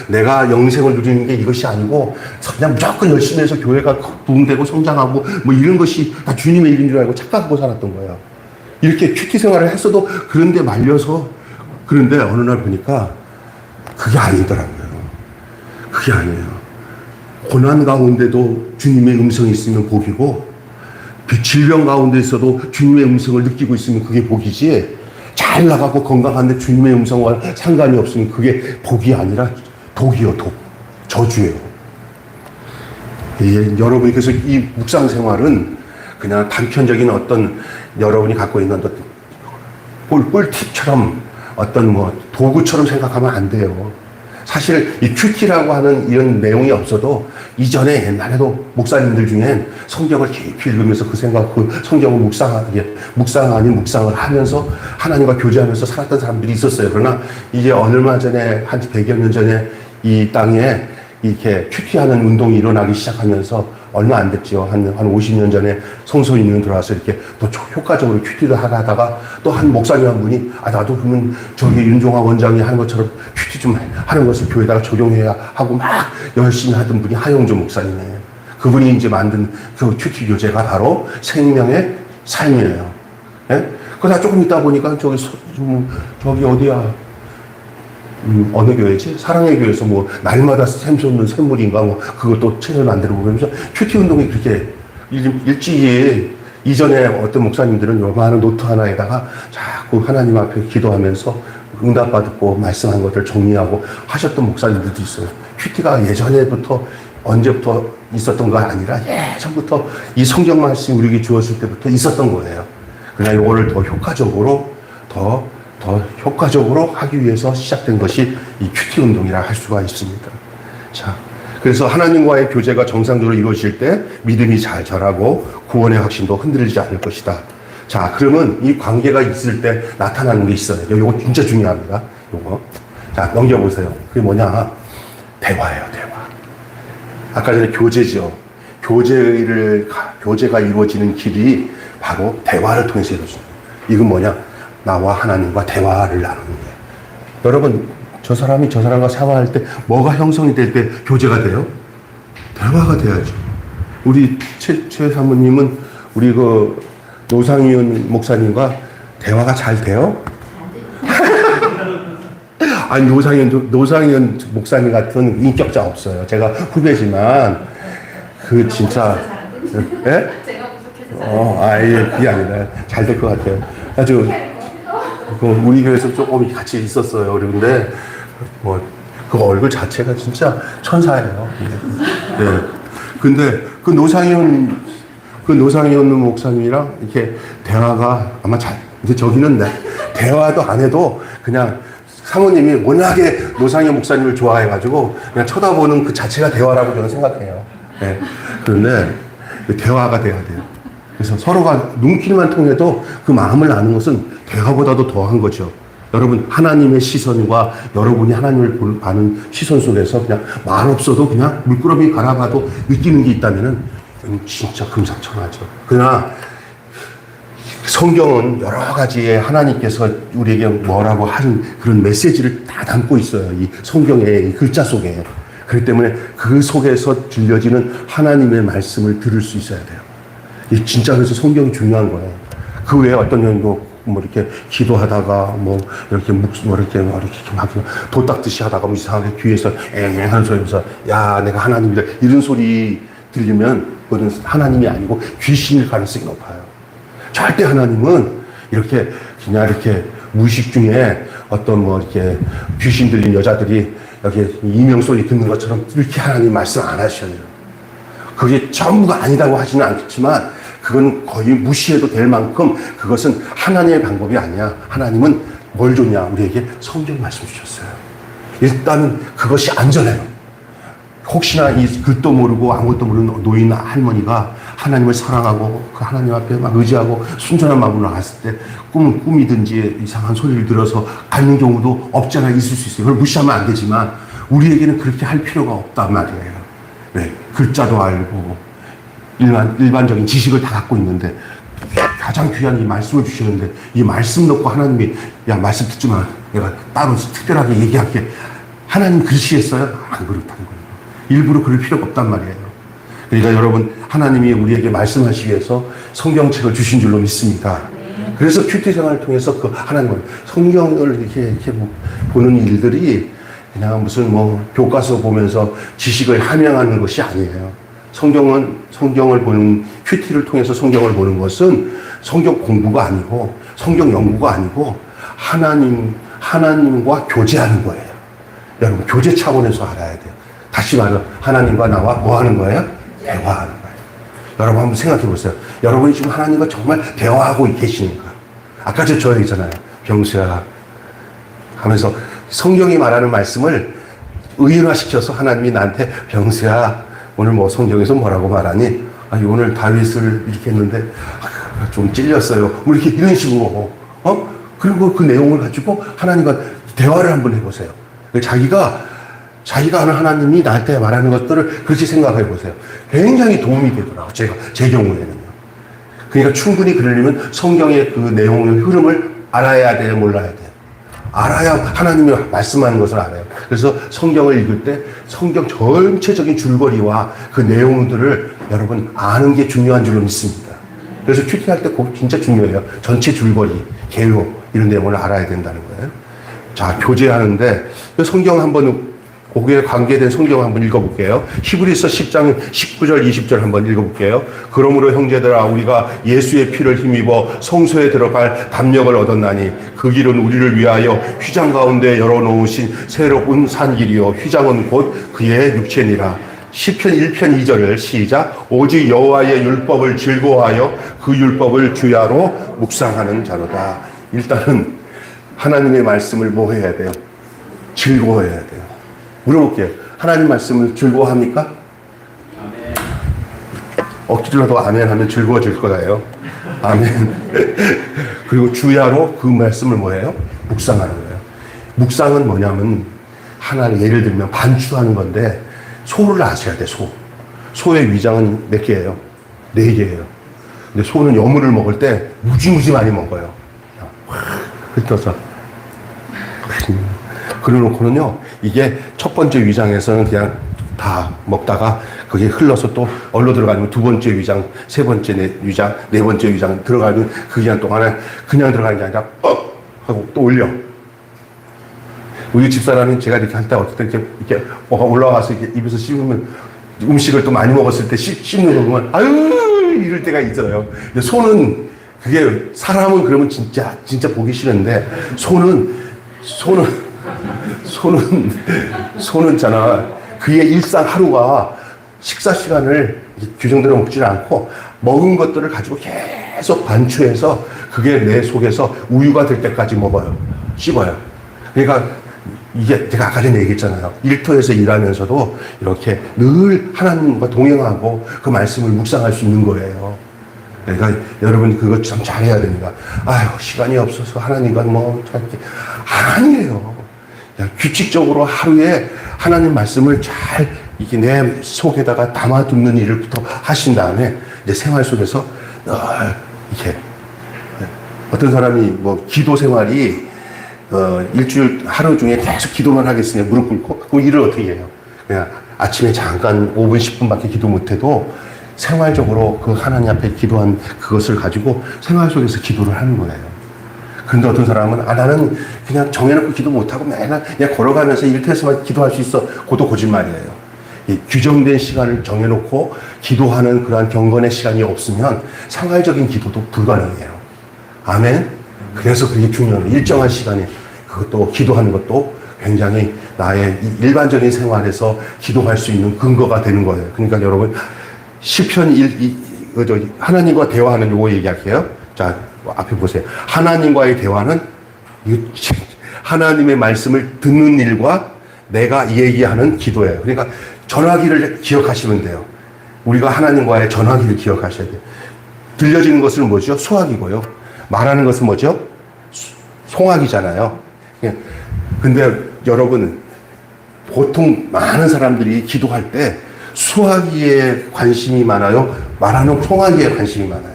[SPEAKER 1] 내가 영생을 누리는 게 이것이 아니고 그냥 무조건 열심히 해서 교회가 부흥되고 성장하고 뭐 이런 것이 다 주님의 일인 줄 알고 착각하고 살았던 거예요. 이렇게 큐티 생활을 했어도 그런데 말려서 그런데 어느 날 보니까 그게 아니더라고요. 그게 아니에요. 고난 가운데도 주님의 음성이 있으면 복이고 질병 가운데 있어도 주님의 음성을 느끼고 있으면 그게 복이지 잘 나가고 건강한데 주님의 음성과 상관이 없으면 그게 복이 아니라 독이요, 독. 저주예요. 여러분이 그래서 이 묵상 생활은 그냥 단편적인 어떤 여러분이 갖고 있는 어떤 꿀팁처럼 어떤 도구처럼 생각하면 안 돼요. 사실 이 큐티라고 하는 이런 내용이 없어도 이전에 옛날에도 목사님들 중엔 성경을 깊이 읽으면서 그 생각, 그 성경을 묵상 아닌 묵상을 하면서 하나님과 교제하면서 살았던 사람들이 있었어요. 그러나 이제 얼마 전에, 한 100여 년 전에 이 땅에 이렇게 큐티하는 운동이 일어나기 시작하면서 얼마 안 됐죠. 한 50년 전에 성소인은 들어와서 이렇게 또 효과적으로 큐티를 하다가 또 한 목사님 한 분이 나도 그러면 저기 윤종화 원장이 하는 것처럼 큐티 좀 하는 것을 교회에다가 적용해야 하고 막 열심히 하던 분이 하영조 목사님이에요. 그분이 이제 만든 그 큐티 교재가 바로 생명의 삶이에요. 예? 그러다 조금 있다 보니까 저기 어디야? 어느 교회지? 사랑의 교회에서 뭐, 날마다 샘 솟는 샘물인가, 뭐, 그것도 책을 만들고 그러면서 큐티 운동이 그렇게 일찍이 이전에 어떤 목사님들은 요만한 노트 하나에다가 자꾸 하나님 앞에 기도하면서 응답받고 말씀한 것들 정리하고 하셨던 목사님들도 있어요. 큐티가 예전에부터 언제부터 있었던 거 아니라 예전부터 이 성경 말씀이 우리에게 주었을 때부터 있었던 거예요. 그러나 이거를 더 효과적으로 하기 위해서 시작된 것이 이 큐티 운동이라 할 수가 있습니다. 자, 그래서 하나님과의 교제가 정상적으로 이루어질 때 믿음이 잘 자라고 구원의 확신도 흔들리지 않을 것이다. 자, 그러면 이 관계가 있을 때 나타나는 게 있어요. 이거 진짜 중요합니다. 요거. 자, 넘겨보세요. 그게 뭐냐? 대화예요, 대화. 아까 전에 교제죠. 교제가 이루어지는 길이 바로 대화를 통해서 이루어집니다. 이건 뭐냐? 나와 하나님과 대화를 나누는 거예요. 여러분, 저 사람이 저 사람과 대화할 때 뭐가 형성이 될 때 교제가 돼요? 대화가 돼야죠. 우리 최 사모님은 우리 그 노상윤 목사님과 대화가 잘 돼요? 아니, 노상윤 목사님 같은 인격자 없어요. 제가 후배지만, 그 진짜, 예? 그게 아니라 잘 될 것 같아요. 아주, 우리 교회에서 조금 같이 있었어요. 그런데, 그 얼굴 자체가 진짜 천사예요. 네. 근데, 그 노상현 목사님이랑 이렇게 대화가 아마 이제 저기는 대화도 안 해도 그냥 사모님이 워낙에 노상현 목사님을 좋아해가지고 그냥 쳐다보는 그 자체가 대화라고 저는 생각해요. 네. 그런데 대화가 돼야 돼요. 그래서 서로가 눈길만 통해도 그 마음을 아는 것은 대화보다도 더한 거죠. 여러분, 하나님의 시선과 여러분이 하나님을 아는 시선 속에서 그냥 말 없어도 그냥 물끄러미 갈아봐도 느끼는 게 있다면은 진짜 금상첨화죠. 그러나 성경은 여러 가지의 하나님께서 우리에게 뭐라고 하는 그런 메시지를 다 담고 있어요. 이 성경의 글자 속에. 그렇기 때문에 그 속에서 들려지는 하나님의 말씀을 들을 수 있어야 돼요. 이 진짜 그래서 성경이 중요한 거예요. 그 외에 어떤 연도 이렇게 기도하다가 이렇게 막 도닦듯이 하다가 이상하게 뒤에서 앵앵한 소리면서 야, 내가 하나님이다 이런 소리 들리면 그거는 하나님이 아니고 귀신일 가능성이 높아요. 절대 하나님은 이렇게 그냥 이렇게 무의식 중에 어떤 이렇게 귀신 들린 여자들이 이렇게 이명 소리 듣는 것처럼 이렇게 하나님 말씀 안 하셔요. 그게 전부가 아니라고 하지는 않겠지만 그건 거의 무시해도 될 만큼 그것은 하나님의 방법이 아니야. 하나님은 뭘 줬냐? 우리에게 성경 말씀 주셨어요. 일단은 그것이 안전해요. 혹시나 이 글도 모르고 아무것도 모르는 노인 할머니가 하나님을 사랑하고 그 하나님 앞에 막 의지하고 순전한 마음으로 나갔을 때 꿈이든지 이상한 소리를 들어서 가는 경우도 없잖아. 있을 수 있어요. 그걸 무시하면 안 되지만 우리에게는 그렇게 할 필요가 없단 말이에요. 네, 글자도 알고 일반적인 지식을 다 갖고 있는데 가장 귀한 이 말씀을 주시는데 이 말씀 놓고 하나님이 야, 말씀 듣지 마. 내가 따로 특별하게 얘기할게. 하나님 그러시겠어요? 안 그렇다는 거예요. 일부러 그럴 필요가 없단 말이에요. 그러니까 여러분, 하나님이 우리에게 말씀하시기 위해서 성경책을 주신 줄로 믿습니다. 그래서 큐티 생활을 통해서 그 하나님을 성경을 이렇게 보는 일들이 그냥 무슨 교과서 보면서 지식을 함양하는 것이 아니에요. 성경을 보는, 큐티를 통해서 성경을 보는 것은 성경 공부가 아니고, 성경 연구가 아니고, 하나님과 교제하는 거예요. 여러분, 교제 차원에서 알아야 돼요. 다시 말해, 하나님과 나와 뭐 하는 거예요? 대화하는 거예요. 여러분, 한번 생각해 보세요. 여러분이 지금 하나님과 정말 대화하고 계시는가? 아까 저 얘기잖아요. 병수야. 하면서 성경이 말하는 말씀을 의인화시켜서 하나님이 나한테 병수야 오늘 뭐 성경에서 뭐라고 말하니? 오늘 다윗을 이렇게 했는데 좀 찔렸어요. 뭐 이렇게 이런 식으로 그리고 그 내용을 가지고 하나님과 대화를 한번 해보세요. 자기가 아는 하나님이 나한테 말하는 것들을 그렇게 생각해 보세요. 굉장히 도움이 되더라고요. 제 경우에는요. 그러니까 충분히 그러려면 성경의 그 내용의 흐름을 알아야 돼요, 몰라야 돼요. 알아야 하나님이 말씀하는 것을 알아요. 그래서 성경을 읽을 때 성경 전체적인 줄거리와 그 내용들을 여러분 아는 게 중요한 줄로 믿습니다. 그래서 큐티할 때 꼭 진짜 중요해요. 전체 줄거리, 개요 이런 내용을 알아야 된다는 거예요. 자, 교제하는데 성경 한번 거기에 관계된 성경 한번 읽어볼게요. 히브리서 10장 19절 20절 한번 읽어볼게요. 그러므로 형제들아 우리가 예수의 피를 힘입어 성소에 들어갈 담력을 얻었나니 그 길은 우리를 위하여 휘장 가운데 열어놓으신 새로운 산길이요 휘장은 곧 그의 육체니라. 시편 1편 2절을 시작. 오직 여호와의 율법을 즐거워하여 그 율법을 주야로 묵상하는 자로다. 일단은 하나님의 말씀을 뭐 해야 돼요? 즐거워해야 돼요. 물어볼게요. 하나님 말씀을 즐거워합니까? 아멘. 억지로라도 아멘 하면 즐거워질 거예요. 아멘. 그리고 주야로 그 말씀을 뭐예요? 묵상하는 거예요. 묵상은 뭐냐면 하나를 예를 들면 반추하는 건데 소를 아셔야 돼. 소의 위장은 몇 개예요? 4개예요. 근데 소는 여물을 먹을 때 무지무지 많이 먹어요. 흩어서 그래놓고는요, 이게 첫 번째 위장에서는 그냥 다 먹다가 그게 흘러서 또 얼로 들어가면 두 번째 위장, 세 번째 위장, 네 번째 위장 들어가면 그 기간 동안에 그냥 들어가는 게 아니라 하고 또 올려. 우리 집사람은 제가 이렇게 할 때 어떨 때 이렇게 뭐가 올라와서 이렇게 입에서 씹으면 음식을 또 많이 먹었을 때 씹는 거 보면 아유 이럴 때가 있어요. 근데 소는 그게 사람은 그러면 진짜 보기 싫은데 소는 있잖아. 그의 일상 하루가 식사 시간을 규정대로 먹지 않고 먹은 것들을 가지고 계속 반추해서 그게 내 속에서 우유가 될 때까지 먹어요. 씹어요. 그러니까 이게 제가 아까 전에 얘기했잖아요. 일터에서 일하면서도 이렇게 늘 하나님과 동행하고 그 말씀을 묵상할 수 있는 거예요. 그러니까 여러분 그거 참 잘해야 됩니다. 아유 시간이 없어서 하나님과 뭐 이렇게 아니에요. 규칙적으로 하루에 하나님 말씀을 잘 이게 내 속에다가 담아두는 일을부터 하신 다음에 이제 생활 속에서 이렇게 어떤 사람이 뭐 기도 생활이 일주일 하루 중에 계속 기도만 하겠으냐 무릎 꿇고 그럼 일을 어떻게 해요? 그냥 아침에 잠깐 5분 10분밖에 기도 못해도 생활적으로 그 하나님 앞에 기도한 그것을 가지고 생활 속에서 기도를 하는 거예요. 그런데 어떤 사람은 나는 그냥 정해놓고 기도 못하고 맨날 그냥 걸어가면서 일터에서만 기도할 수 있어. 그것도 거짓말이에요. 이 규정된 시간을 정해놓고 기도하는 그러한 경건의 시간이 없으면 생활적인 기도도 불가능해요. 아멘? 그래서 그게 중요해요. 일정한 시간에 그것도 기도하는 것도 굉장히 나의 일반적인 생활에서 기도할 수 있는 근거가 되는 거예요. 그러니까 여러분 시편 하나님과 대화하는 요거 얘기할게요. 자, 앞에 보세요. 하나님과의 대화는 하나님의 말씀을 듣는 일과 내가 얘기하는 기도예요. 그러니까 전화기를 기억하시면 돼요. 우리가 하나님과의 전화기를 기억하셔야 돼요. 들려지는 것은 뭐죠? 수학이고요. 말하는 것은 뭐죠? 송악이잖아요. 근데 여러분 보통 많은 사람들이 기도할 때 수학이에 관심이 많아요? 말하는 송악이에 관심이 많아요.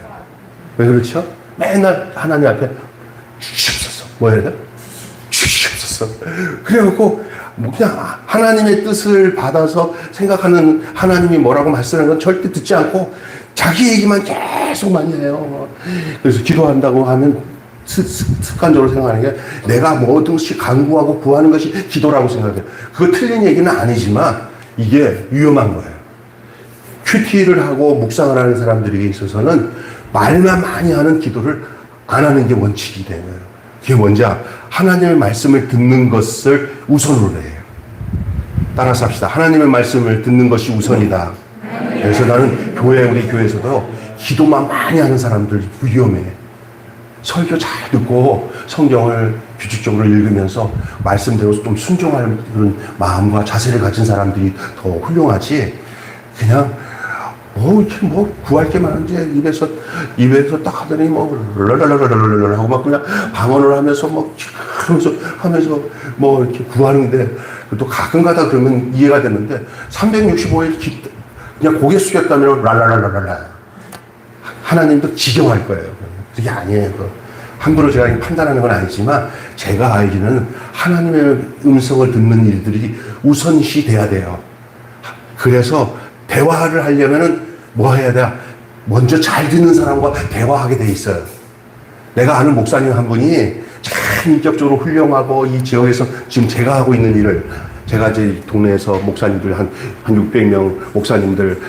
[SPEAKER 1] 왜 그렇죠? 맨날 하나님 앞에 주시옵소서. 뭐 해야 돼? 주시옵소서. 그래갖고 그냥 하나님의 뜻을 받아서 생각하는 하나님이 뭐라고 말씀하는 건 절대 듣지 않고 자기 얘기만 계속 많이 해요. 그래서 기도한다고 하면 습관적으로 생각하는 게 내가 뭐든지 간구하고 구하는 것이 기도라고 생각해요. 그거 틀린 얘기는 아니지만 이게 위험한 거예요. 큐티를 하고 묵상을 하는 사람들에게 있어서는 말만 많이 하는 기도를 안 하는 게 원칙이 되는 거예요. 그게 뭔지 하나님의 말씀을 듣는 것을 우선으로 해요. 따라서 합시다. 하나님의 말씀을 듣는 것이 우선이다. 그래서 나는 우리 교회에서도 기도만 많이 하는 사람들이 위험해. 설교 잘 듣고 성경을 규칙적으로 읽으면서 말씀대로 좀 순종할 그런 마음과 자세를 가진 사람들이 더 훌륭하지. 그냥 이렇게 구할 게 많은지 입에서 딱 하더니 랄랄랄랄랄랄 하고 막 그냥 방언을 하면서 하면서 이렇게 구하는데, 또 가끔 가다 그러면 이해가 됐는데 365일 그냥 고개 숙였다면 랄랄랄랄랄 하나님도 지경할 거예요. 그게 아니에요. 함부로 제가 판단하는 건 아니지만 제가 알기는 하나님의 음성을 듣는 일들이 우선시 돼야 돼요. 그래서 대화를 하려면은 뭐 해야 돼? 먼저 잘 듣는 사람과 대화하게 돼 있어요. 내가 아는 목사님 한 분이 참 인격적으로 훌륭하고 이 지역에서 지금 제가 하고 있는 일을, 제가 이제 동네에서 목사님들 한 600명 목사님들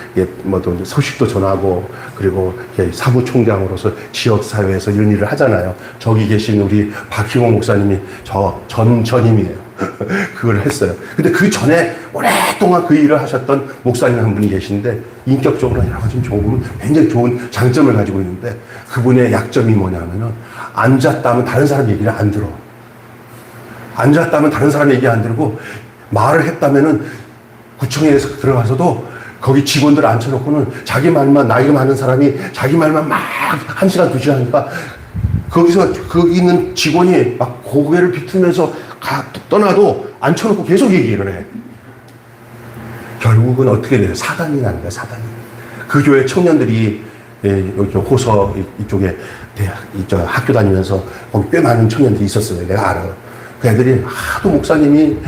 [SPEAKER 1] 소식도 전하고, 그리고 사무총장으로서 지역사회에서 이런 일을 하잖아요. 저기 계신 우리 박희홍 목사님이 전임이에요. 그걸 했어요. 근데 그 전에 오랫동안 그 일을 하셨던 목사님 한 분이 계신데, 인격적으로 여러 가지 좋은, 굉장히 좋은 장점을 가지고 있는데, 그분의 약점이 뭐냐면은, 앉았다면 다른 사람 얘기를 안 들어. 앉았다면 다른 사람 얘기 안 들고, 말을 했다면은 구청에서 들어가서도 거기 직원들 앉혀놓고는 자기 말만, 나이가 많은 사람이 자기 말만 막 1시간, 2시간 하니까, 거기 있는 직원이 막 고개를 비틀면서 떠나도 앉혀놓고 계속 얘기를 해. 결국은 어떻게 돼요? 사단이 나는 거야, 사단이. 그 교회 청년들이, 여기 호서 이쪽에 학교 다니면서 거기 꽤 많은 청년들이 있었어요. 내가 알아. 그 애들이 하도 목사님이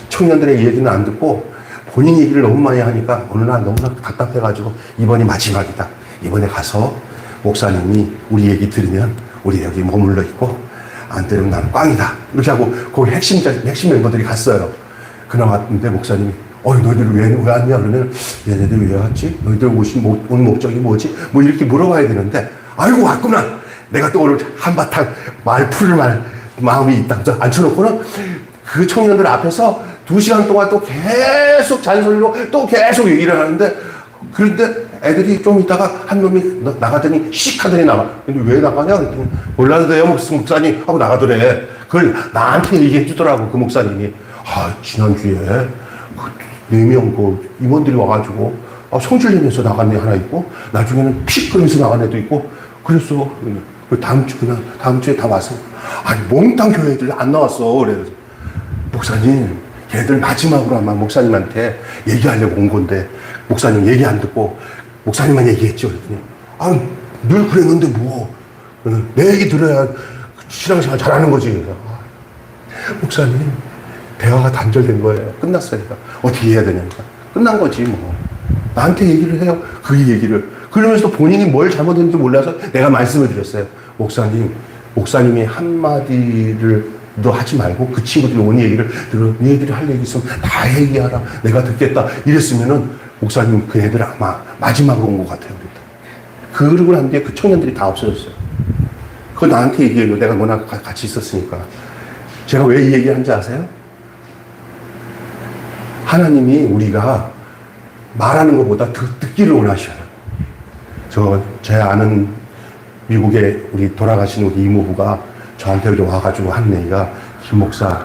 [SPEAKER 1] 청년들의 얘기는 안 듣고 본인 얘기를 너무 많이 하니까 어느 날 너무나 답답해가지고 이번이 마지막이다. 이번에 가서 목사님이 우리 얘기 들으면 우리 여기 머물러 있고, 안 들으면 나는 꽝이다. 이렇게 하고 거기 핵심 멤버들이 갔어요. 그날 왔는데 목사님이 너희들 왜 왔냐? 그러면 얘네들 왜 왔지? 너희들 온 목적이 뭐지? 이렇게 물어봐야 되는데, 아이고 왔구나. 내가 또 오늘 한바탕 풀을 마음이 있다. 앉혀놓고는 그 청년들 앞에서 2시간 동안 또 계속 잔소리로 또 계속 얘기를 하는데, 그런데 애들이 좀 있다가 한 놈이 나가더니 씩 하더니 나가. 근데 왜 나가냐? 그랬더니 몰라도 돼요, 목사님 하고 나가더래. 그걸 나한테 얘기해 주더라고, 그 목사님이. 지난주에 4명 임원들이 와가지고 성질 내면서 나간 애 하나 있고, 나중에는 픽 그러면서 나간 애도 있고, 그랬어. 다음 주에 다 와서. 몽땅 교회 애들 안 나왔어. 그래서 목사님, 걔들 마지막으로 아마 목사님한테 얘기하려고 온 건데, 목사님 얘기 안 듣고 목사님만 얘기했죠. 그랬더니 늘 그랬는데 내 얘기 들어야 신앙생활 잘하는 거지. 그래서 목사님, 대화가 단절된 거예요. 끝났으니까 어떻게 해야 되냐니까. 끝난 거지 나한테 얘기를 해요. 그 얘기를. 그러면서 본인이 뭘 잘못했는지 몰라서 내가 말씀을 드렸어요. 목사님이 한마디를 너 하지 말고 그 친구들이 온 얘기를 들어. 너희들이 할 얘기 있으면 다 얘기하라. 내가 듣겠다. 이랬으면은 목사님 그 애들 아마 마지막으로 온 것 같아요. 그러고 난 뒤에 그 청년들이 다 없어졌어요. 그거 나한테 얘기해요. 내가 워낙 같이 있었으니까. 제가 왜 이 얘기를 한지 아세요? 하나님이 우리가 말하는 것보다 듣기를 원하셔요. 제 아는 미국에 우리 돌아가신 우리 이모부가 저한테 와가지고 한 얘기가, 김 목사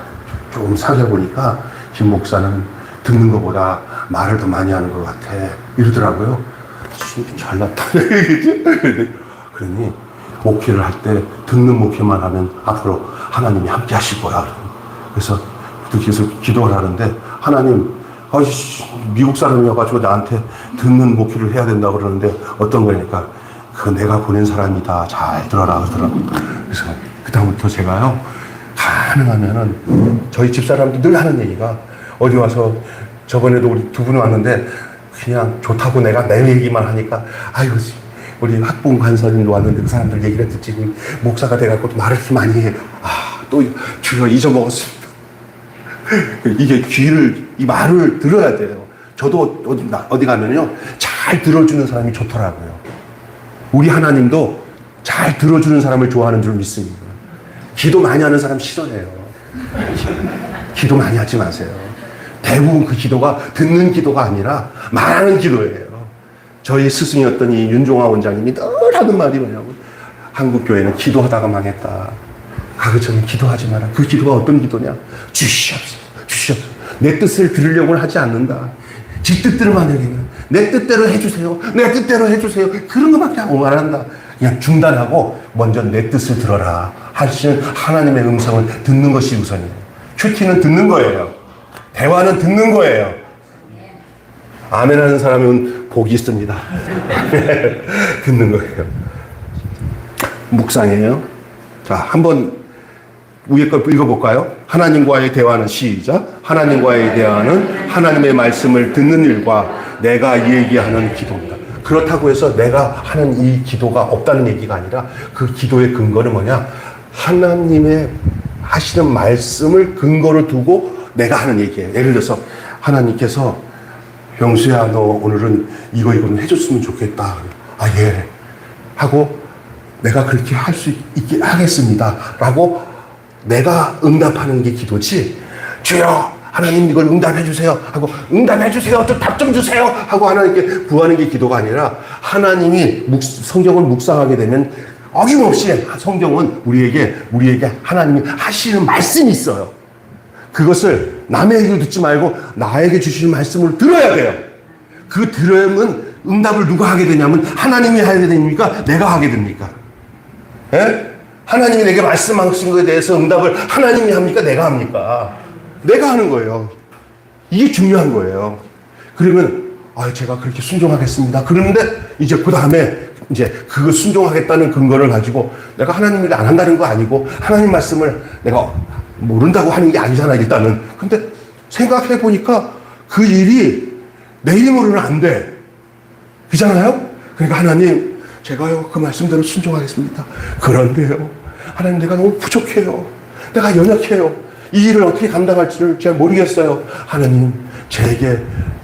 [SPEAKER 1] 좀 사귀어보니까 김 목사는 듣는 것보다 말을 더 많이 하는 것 같아. 이러더라고요. 잘났다. 그러니 목회를 할 때 듣는 목회만 하면 앞으로 하나님이 함께 하실 거야. 그래서 계속 기도를 하는데, 하나님, 미국 사람이어가지고 나한테 듣는 목회를 해야 된다고 그러는데 어떤 거니까, 그 내가 보낸 사람이다. 잘 들어라. 그러더라고요. 그래서 그다음부터 제가요, 가능하면은 저희 집사람도 늘 하는 얘기가, 어디 와서 저번에도 우리 2분 왔는데 그냥 좋다고 내가 내 얘기만 하니까, 우리 학부모 간사님도 왔는데 그 사람들 얘기를 듣지, 목사가 돼갖고 말을 이렇게 많이 해. 또 주여 잊어먹었습니다. 이게 이 말을 들어야 돼요. 저도 어디 가면요, 잘 들어주는 사람이 좋더라고요. 우리 하나님도 잘 들어주는 사람을 좋아하는 줄 믿습니다. 기도 많이 하는 사람 싫어해요. 기도 많이 하지 마세요. 대부분 그 기도가 듣는 기도가 아니라 말하는 기도예요. 저희 스승이었던 이 윤종화 원장님이 늘 하는 말이 뭐냐면, 한국교회는 기도하다가 망했다. 가급적이면 기도하지 마라. 그 기도가 어떤 기도냐? 주시옵소서, 주시옵소서. 내 뜻을 들으려고는 하지 않는다. 지 뜻대로만 해요. 내 뜻대로 해주세요. 내 뜻대로 해주세요. 그런 것밖에 안 한다. 그냥 중단하고 먼저 내 뜻을 들어라 하시는 하나님의 음성을 듣는 것이 우선이에요. 큐티는 듣는 거예요. 대화는 듣는 거예요. 아멘 하는 사람은 복이 있습니다. 듣는 거예요. 묵상이에요. 자, 한번 위에 걸 읽어볼까요? 하나님과의 대화는 시작. 하나님과의 대화는 하나님의 말씀을 듣는 일과 내가 얘기하는 기도입니다. 그렇다고 해서 내가 하는 이 기도가 없다는 얘기가 아니라 그 기도의 근거는 뭐냐? 하나님의 하시는 말씀을 근거로 두고 내가 하는 얘기예요. 예를 들어서 하나님께서 병수야 너 오늘은 이거는 해줬으면 좋겠다. 아 예. 하고 내가 그렇게 할 수 있게 하겠습니다. 라고 내가 응답하는 게 기도지. 주여 하나님 이걸 응답해 주세요 하고 응답해 주세요 또 답 좀 주세요 하고 하나님께 구하는 게 기도가 아니라 하나님이 성경을 묵상하게 되면 어김없이 성경은 우리에게 하나님이 하시는 말씀이 있어요. 그것을 남의 얘기를 듣지 말고 나에게 주시는 말씀을 들어야 돼요. 그 들으면 응답을 누가 하게 되냐면 하나님이 하게 됩니까? 내가 하게 됩니까? 예? 하나님이 내게 말씀하신 것에 대해서 응답을 하나님이 합니까? 내가 합니까? 내가 하는 거예요. 이게 중요한 거예요. 그러면 제가 그렇게 순종하겠습니다. 그런데 이제 그 다음에 이제 그거 순종하겠다는 근거를 가지고 내가 하나님이 안 한다는 거 아니고 하나님 말씀을 내가 모른다고 하는 게 아니잖아 일단은. 근데 생각해 보니까 그 일이 내 힘으로는 안 돼. 그잖아요? 그러니까 하나님 제가요 그 말씀대로 순종하겠습니다. 그런데요 하나님 내가 너무 부족해요. 내가 연약해요. 이 일을 어떻게 감당할지를 잘 모르겠어요. 하나님 제게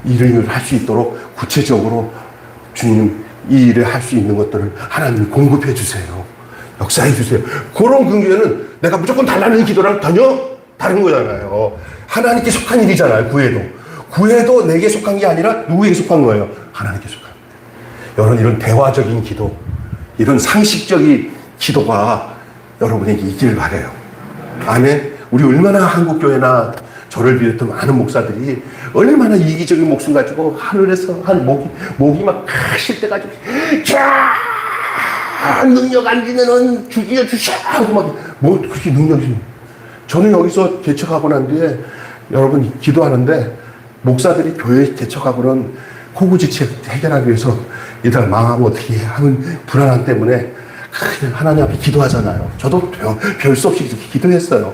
[SPEAKER 1] 이 일을 할 수 있도록 구체적으로 주님 이 일을 할 수 있는 것들을 하나님 공급해 주세요. 역사해 주세요. 그런 근거에는 내가 무조건 달라는 기도랑 전혀 다른 거잖아요. 하나님께 속한 일이잖아요. 구해도 내게 속한 게 아니라 누구에게 속한 거예요? 하나님께 속한 거예요. 여러분 이런 대화적인 기도, 이런 상식적인 기도가 여러분에게 있기를 바라요. 아멘. 우리 얼마나 한국교회나 저를 비롯한 많은 목사들이 얼마나 이기적인 목숨 가지고 하늘에서 한 목이 막 가실 때 가지고 자 능력 안 주면은 죽여 주셔 하고 막 그렇게 능력이. 저는 여기서 개척하고 난 뒤에 여러분 기도하는데 목사들이 교회 개척하고는 호구지책 해결하기 위해서 이들 망하면 어떻게 하는 불안함 때문에 하나님 앞에 기도하잖아요. 저도 별 수 없이 기도했어요.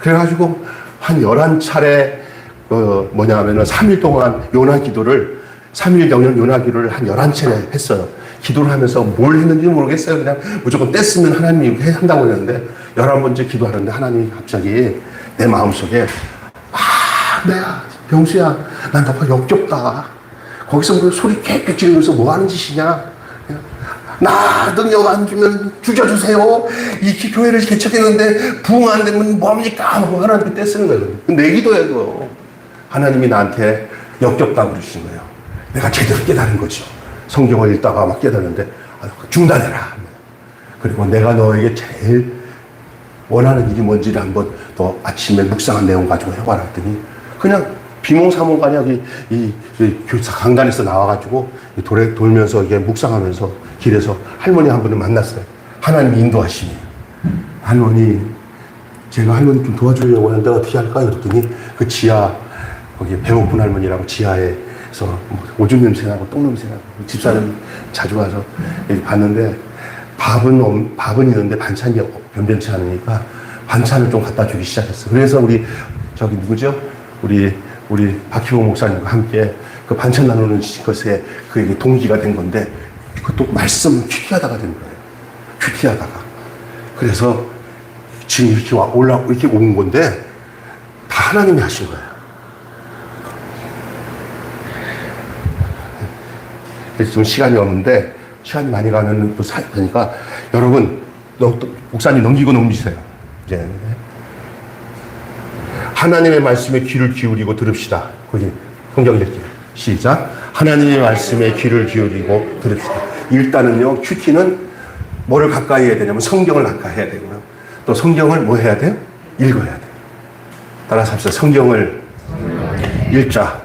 [SPEAKER 1] 그래가지고 한 11차례 하면은 3일 동안 요나 기도를 3일 영역 요나 기도를 한 11차례 했어요. 기도를 하면서 뭘 했는지 모르겠어요. 그냥 무조건 뗐으면 하나님이 한다고 했는데 11번째 기도하는데 하나님이 갑자기 내 마음속에 내가 병수야 난 너무 역겹다. 거기서 소리 깨끗 지르면서 뭐 하는 짓이냐. 나 능력 안 주면 죽여주세요. 이 교회를 개척했는데 부흥 안 되면 뭡니까? 하고 하나님께 떼쓰는 거예요. 내 기도에도 하나님이 나한테 역겹다고 그러시는 거예요. 내가 제대로 깨달은 거죠. 성경을 읽다가 막 깨달는데 중단해라. 그리고 내가 너에게 제일 원하는 일이 뭔지를 한번 더 아침에 묵상한 내용 가지고 해봐라 했더니 그냥 비몽사몽간에 이 교사 강단에서 나와가지고 돌면서 이게 묵상하면서 길에서 할머니 한 분을 만났어요. 하나님이 인도하시니 할머니 제가 할머니 좀 도와주려고 하는데 어떻게 할까요? 그랬더니 그 지하 거기 배고픈 할머니라고 지하에서 오줌 냄새나고 똥 냄새나고 집사람이 자주 와서 봤는데 밥은 있는데 반찬이 변변치 않으니까 반찬을 좀 갖다 주기 시작했어. 그래서 우리 저기 누구죠? 우리 박희봉 목사님과 함께 그 반찬 나누는 것에 그 동기가 된 건데 그것도 말씀 큐티하다가 된 거예요. 큐티하다가. 그래서 지금 이렇게 이렇게 온 건데 다 하나님이 하신 거예요. 그래서 좀 시간이 없는데 시간이 많이 가면 또 그러니까 여러분 목사님 넘기세요. 이제 하나님의 말씀에 귀를 기울이고 들읍시다. 거기 성경 읽기 시작. 하나님의 말씀에 귀를 기울이고 들읍시다. 일단은요 큐티는 뭐를 가까이 해야 되냐면 성경을 가까이 해야 되고요. 또 성경을 뭐 해야 돼요? 읽어야 돼요. 따라서 합시다. 성경을 읽자.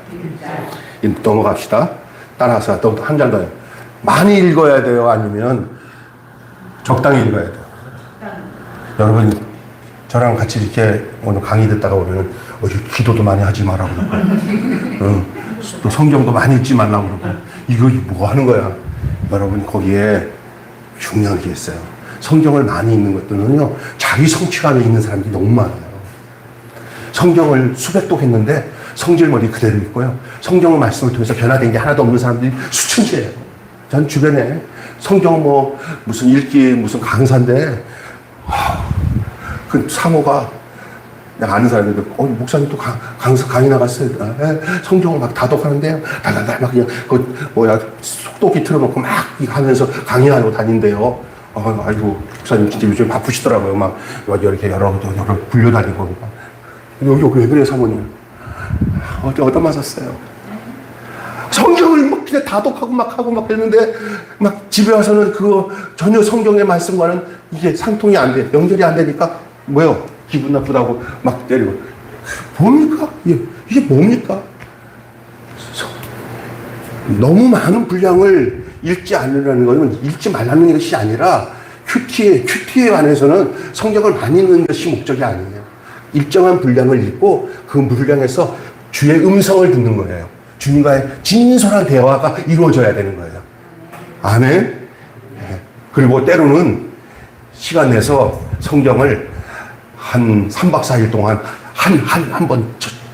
[SPEAKER 1] 넘어갑시다. 따라서 또 한 장 더요. 많이 읽어야 돼요? 아니면 적당히 읽어야 돼요? 여러분, 저랑 같이 이렇게 오늘 강의 듣다가 오면은 기도도 많이 하지 말라고 그러고, 또 성경도 많이 읽지 말라고 그러고, 이거 뭐 하는 거야? 여러분, 거기에 중요한 게 있어요. 성경을 많이 읽는 것들은요, 자기 성취감에 있는 사람들이 너무 많아요. 성경을 수백 독 했는데 성질머리 그대로 있고요. 성경 말씀을 통해서 변화된 게 하나도 없는 사람들이 수천지예요. 전 주변에 성경 뭐 무슨 읽기 무슨 강사인데 그 사모가 내가 아는 사람인데 목사님 또 강의 나갔어요. 성경을 막 다독하는데요. 달달달 막 그냥 그 뭐야 속독기 틀어놓고 막 하면서 강의하고 다닌대요. 아이고 목사님 진짜 요즘 바쁘시더라고요. 막 이렇게 여러 불려다니고 여기 왜 그래요 사모님? 얻어 맞았어요. 성경을 막 그냥 다독하고 막 하고 막 했는데 막 집에 와서는 그거 전혀 성경의 말씀과는 이게 상통이 안 돼. 연결이 안 되니까 뭐요? 기분 나쁘다고 막 때리고. 뭡니까? 이게 뭡니까? 너무 많은 분량을 읽지 않으라는 것은 읽지 말라는 것이 아니라 큐티에 관해서는 성경을 많이 읽는 것이 목적이 아니에요. 일정한 분량을 읽고 그 분량에서 주의 음성을 듣는 거예요. 주님과의 진솔한 대화가 이루어져야 되는 거예요. 아멘. 네. 그리고 때로는 시간 내서 성경을 한 3박 4일 동안 한 번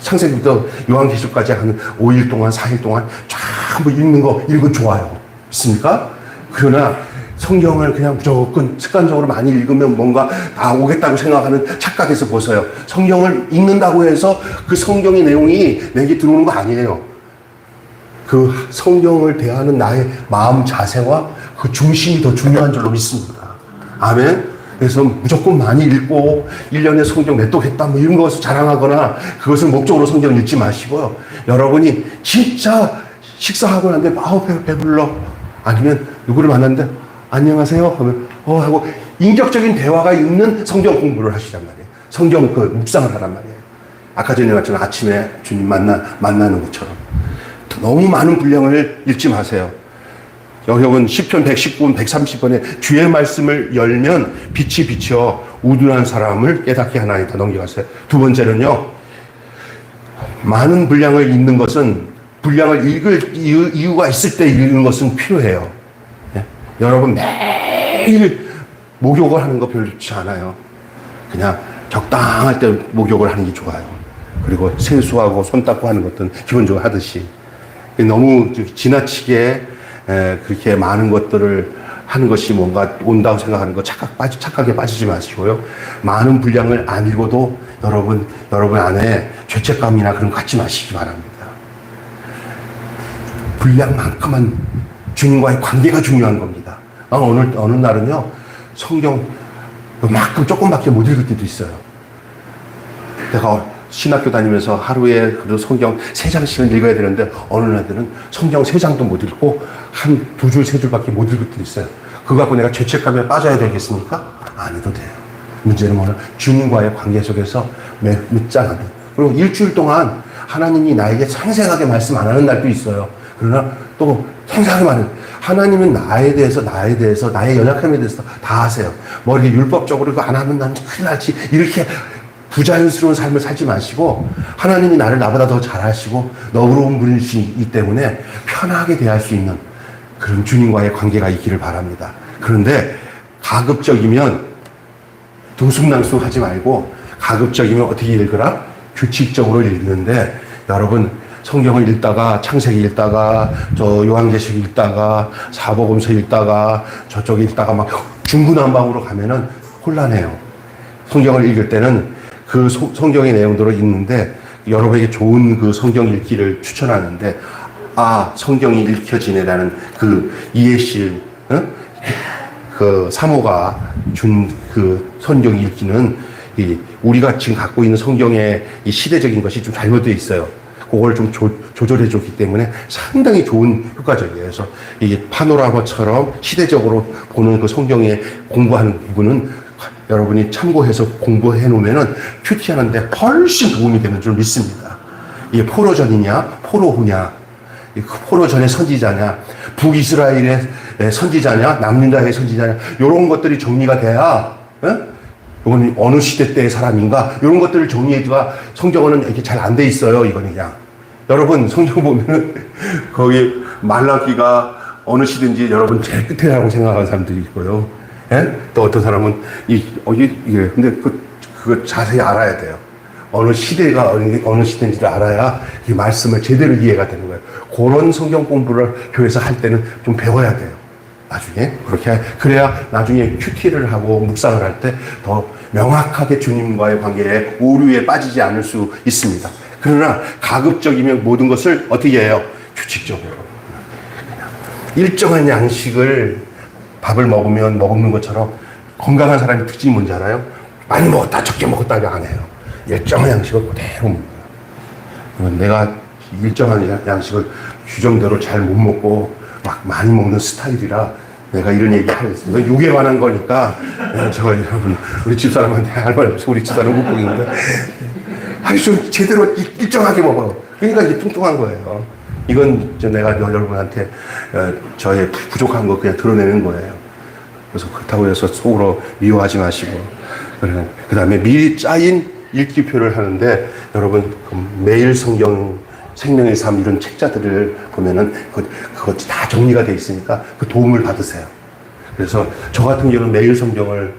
[SPEAKER 1] 창세기부터 요한계시록까지 한 5일 동안 4일 동안 전부 읽은 좋아요. 있습니까? 그러나 성경을 그냥 무조건 습관적으로 많이 읽으면 뭔가 다 오겠다고 생각하는 착각에서 벗어요. 성경을 읽는다고 해서 그 성경의 내용이 내게 들어오는 거 아니에요. 그 성경을 대하는 나의 마음 자세와 그 중심이 더 중요한 줄로 믿습니다. 아멘. 그래서 무조건 많이 읽고 1년에 성경 몇 독 했다 뭐 이런 것을 자랑하거나 그것을 목적으로 성경을 읽지 마시고요. 여러분이 진짜 식사하고 난데 배불러. 아니면 누구를 만났는데 안녕하세요 하면 하고 인격적인 대화가 있는 성경 공부를 하시란 말이에요. 성경 그 묵상을 하란 말이에요. 아까 전에 말처럼 아침에 주님 만나는 것처럼 너무 많은 분량을 읽지 마세요. 여러분 시편 119편 130번에 주의 말씀을 열면 빛이 비쳐 우둔한 사람을 깨닫게 하나이다. 넘겨가세요. 두 번째는요, 많은 분량을 읽는 것은 분량을 읽을 이유가 있을 때 읽는 것은 필요해요. 네? 여러분 매일 목욕을 하는 거 별로 좋지 않아요. 그냥 적당할 때 목욕을 하는 게 좋아요. 그리고 세수하고 손 닦고 하는 것들은 기본적으로 하듯이 너무 지나치게 그렇게 많은 것들을 하는 것이 뭔가 온다고 생각하는 거 착각에 빠지지 마시고요. 많은 분량을 안 읽어도 여러분 안에 죄책감이나 그런 거 갖지 마시기 바랍니다. 분량만큼은 주님과의 관계가 중요한 겁니다. 어느 날은요, 성경 그만큼 조금밖에 못 읽을 때도 있어요. 내가 신학교 다니면서 하루에 그래도 성경 3장씩은 읽어야 되는데 어느 날들은 성경 3장도 못 읽고 한 2줄, 3줄밖에 못 읽을 때도 있어요. 그거 갖고 내가 죄책감에 빠져야 되겠습니까? 안 해도 돼요. 문제는 뭐냐? 주님과의 관계 속에서 묻장하는. 그리고 일주일 동안 하나님이 나에게 생생하게 말씀 안 하는 날도 있어요. 그러나 또 생생하게 말해요. 하나님은 나에 대해서 나의 연약함에 대해서 다 아세요. 뭐 이렇게 율법적으로 이거 안 하면 난 큰일 나지 이렇게 부자연스러운 삶을 살지 마시고 하나님이 나를 나보다 더 잘 아시고 너그러운 분이시기 때문에 편하게 대할 수 있는 그런 주님과의 관계가 있기를 바랍니다. 그런데 가급적이면 들쑥날쑥 하지 말고 가급적이면 어떻게 읽으라? 규칙적으로 읽는데 여러분 성경을 읽다가 창세기 읽다가 저 요한계시록 읽다가 사복음서 읽다가 저쪽 읽다가 막 중구난방으로 가면은 혼란해요. 성경을 읽을 때는 그 성경의 내용대로 읽는데 여러분에게 좋은 그 성경 읽기를 추천하는데 성경이 읽혀지네라는 그 이해실 그 사모가 준 그 성경 읽기는 우리가 지금 갖고 있는 성경의 이 시대적인 것이 좀 잘못되어 있어요. 그걸 좀 조절해 줬기 때문에 상당히 좋은 효과적이에요. 그래서 이게 파노라마처럼 시대적으로 보는 그 성경에 공부하는 부분은 여러분이 참고해서 공부해 놓으면은 큐티하는데 훨씬 도움이 되는 줄 믿습니다. 이게 포로전이냐, 포로후냐, 포로전의 선지자냐, 북이스라엘의 선지자냐, 남유다의 선지자냐, 이런 것들이 정리가 돼야, 이건 어느 시대 때의 사람인가, 이런 것들을 정리해줘야 성경은 이렇게 잘 안 돼 있어요. 이건 그냥. 여러분, 성경 보면은 거기 말라기가 어느 시대인지 여러분 제일 끝에라고 생각하는 사람들이 있고요. 예? 또 어떤 사람은 근데 그거 자세히 알아야 돼요. 어느 시대가 어느 시대인지를 알아야 이 말씀을 제대로 이해가 되는 거예요. 그런 성경 공부를 교회에서 할 때는 좀 배워야 돼요. 나중에 그래야 나중에 큐티를 하고 묵상을 할 때 더 명확하게 주님과의 관계에 오류에 빠지지 않을 수 있습니다. 그러나 가급적이면 모든 것을 어떻게 해요? 규칙적으로. 일정한 양식을 밥을 먹는 것처럼 건강한 사람의 특징이 뭔지 알아요? 많이 먹었다, 적게 먹었다가 안 해요. 일정한 양식을 그대로 먹어요. 내가 일정한 양식을 규정대로 잘 못 먹고 막 많이 먹는 스타일이라 내가 이런 얘기 하겠습니다. 육에 관한 거니까 여러분 우리 집사람한테 할 말 없어. 우리 집사람 못 보겠는데 아니 좀 제대로 일정하게 먹어. 그러니까 이게 뚱뚱한 거예요. 이건 내가 여러분한테 저의 부족한 거 그냥 드러내는 거예요. 그래서 그렇다고 해서 속으로 미워하지 마시고 그 다음에 미리 짜인 읽기표를 하는데 여러분 매일 성경 생명의 삶 이런 책자들을 보면은 그것 다 정리가 돼 있으니까 그 도움을 받으세요. 그래서 저 같은 경우는 매일 성경을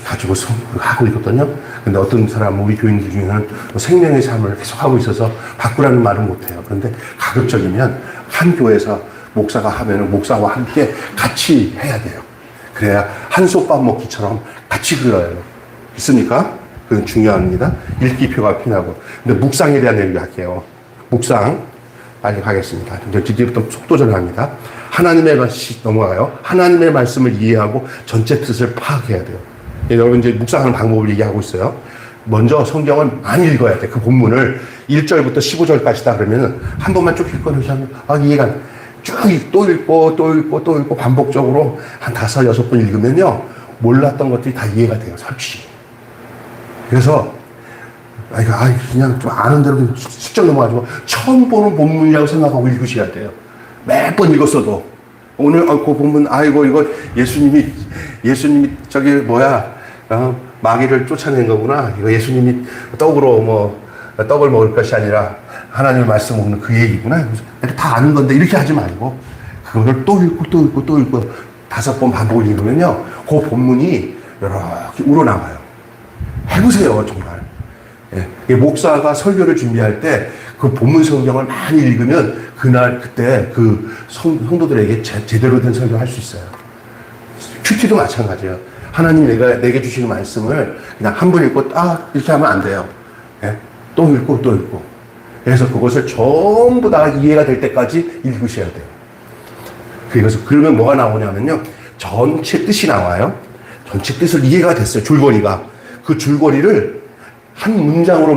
[SPEAKER 1] 가지고 하고 있거든요. 근데 어떤 사람 우리 교인들 중에는 생명의 삶을 계속 하고 있어서 바꾸라는 말은 못해요. 그런데 가급적이면 한 교회에서 목사가 하면은 목사와 함께 같이 해야 돼요. 그래야 한솥밥 먹기처럼 같이 그려요. 있습니까? 그건 중요합니다. 읽기표가 필요하고. 근데 묵상에 대한 얘기 할게요. 묵상 빨리 가겠습니다. 이제부터 속도전합니다. 하나님의 말씀 넘어가요. 하나님의 말씀을 이해하고 전체 뜻을 파악해야 돼요. 여러분 이제 묵상하는 방법을 얘기하고 있어요. 먼저 성경을 많이 읽어야 돼. 그 본문을 1절부터 15절까지다 그러면은 한 번만 쭉 읽고 하면 이해가 쭉 또 읽고 또 읽고 또 읽고 반복적으로 한 5, 6번 읽으면요 몰랐던 것들이 다 이해가 돼요. 솔직히. 그래서 그냥 좀 아는 대로 슬쩍 넘어가지고 처음 보는 본문이라고 생각하고 읽으셔야 돼요. 몇 번 읽었어도 오늘 그 본문 이거 예수님이 마귀를 쫓아낸 거구나. 이거 예수님이 떡을 먹을 것이 아니라 하나님의 말씀 먹는 그 얘기구나. 다 아는 건데 이렇게 하지 말고 그거를 또 읽고 또 읽고 또 읽고 5번 반복을 읽으면요 그 본문이 이렇게 우러나와요. 해보세요 정말. 목사가 설교를 준비할 때 그 본문 성경을 많이 읽으면 그때 그 성도들에게 제대로 된 설교를 할 수 있어요. 큐티도 마찬가지예요. 하나님 내게 주시는 말씀을 그냥 한 번 읽고 이렇게 하면 안 돼요. 또 읽고 또 읽고. 그래서 그것을 전부 다 이해가 될 때까지 읽으셔야 돼요. 그러면 뭐가 나오냐면요. 전체 뜻이 나와요. 전체 뜻을 이해가 됐어요. 줄거리가. 그 줄거리를 한 문장으로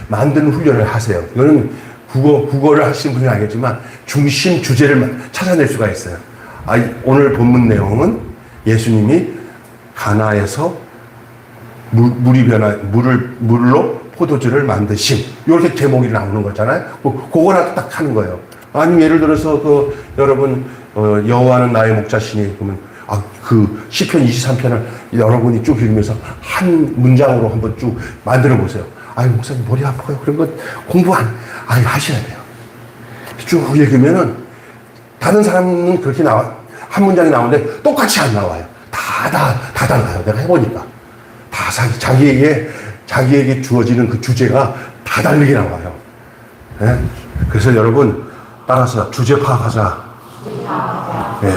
[SPEAKER 1] 만드는 훈련을 하세요. 이거는 국어를 하시는 분은 알겠지만 중심 주제를 찾아낼 수가 있어요. 오늘 본문 내용은 예수님이 가나에서 물로 포도주를 만드심. 이렇게 제목이 나오는 거잖아요. 그거라도 딱 하는 거예요. 아니면 예를 들어서 여러분 여호와는 나의 목자시니 그러면 그 시편 23편을 여러분이 쭉 읽으면서 한 문장으로 한번 쭉 만들어 보세요. 목사님 머리 아파요. 그런 건 공부 하셔야 돼요. 쭉 읽으면은 다른 사람은 그렇게 한 문장이 나오는데 똑같이 안 나와요. 다 달라요. 내가 해보니까. 다 자기에게 주어지는 그 주제가 다 다르게 나와요. 네? 그래서 여러분 따라서 주제 파악하자.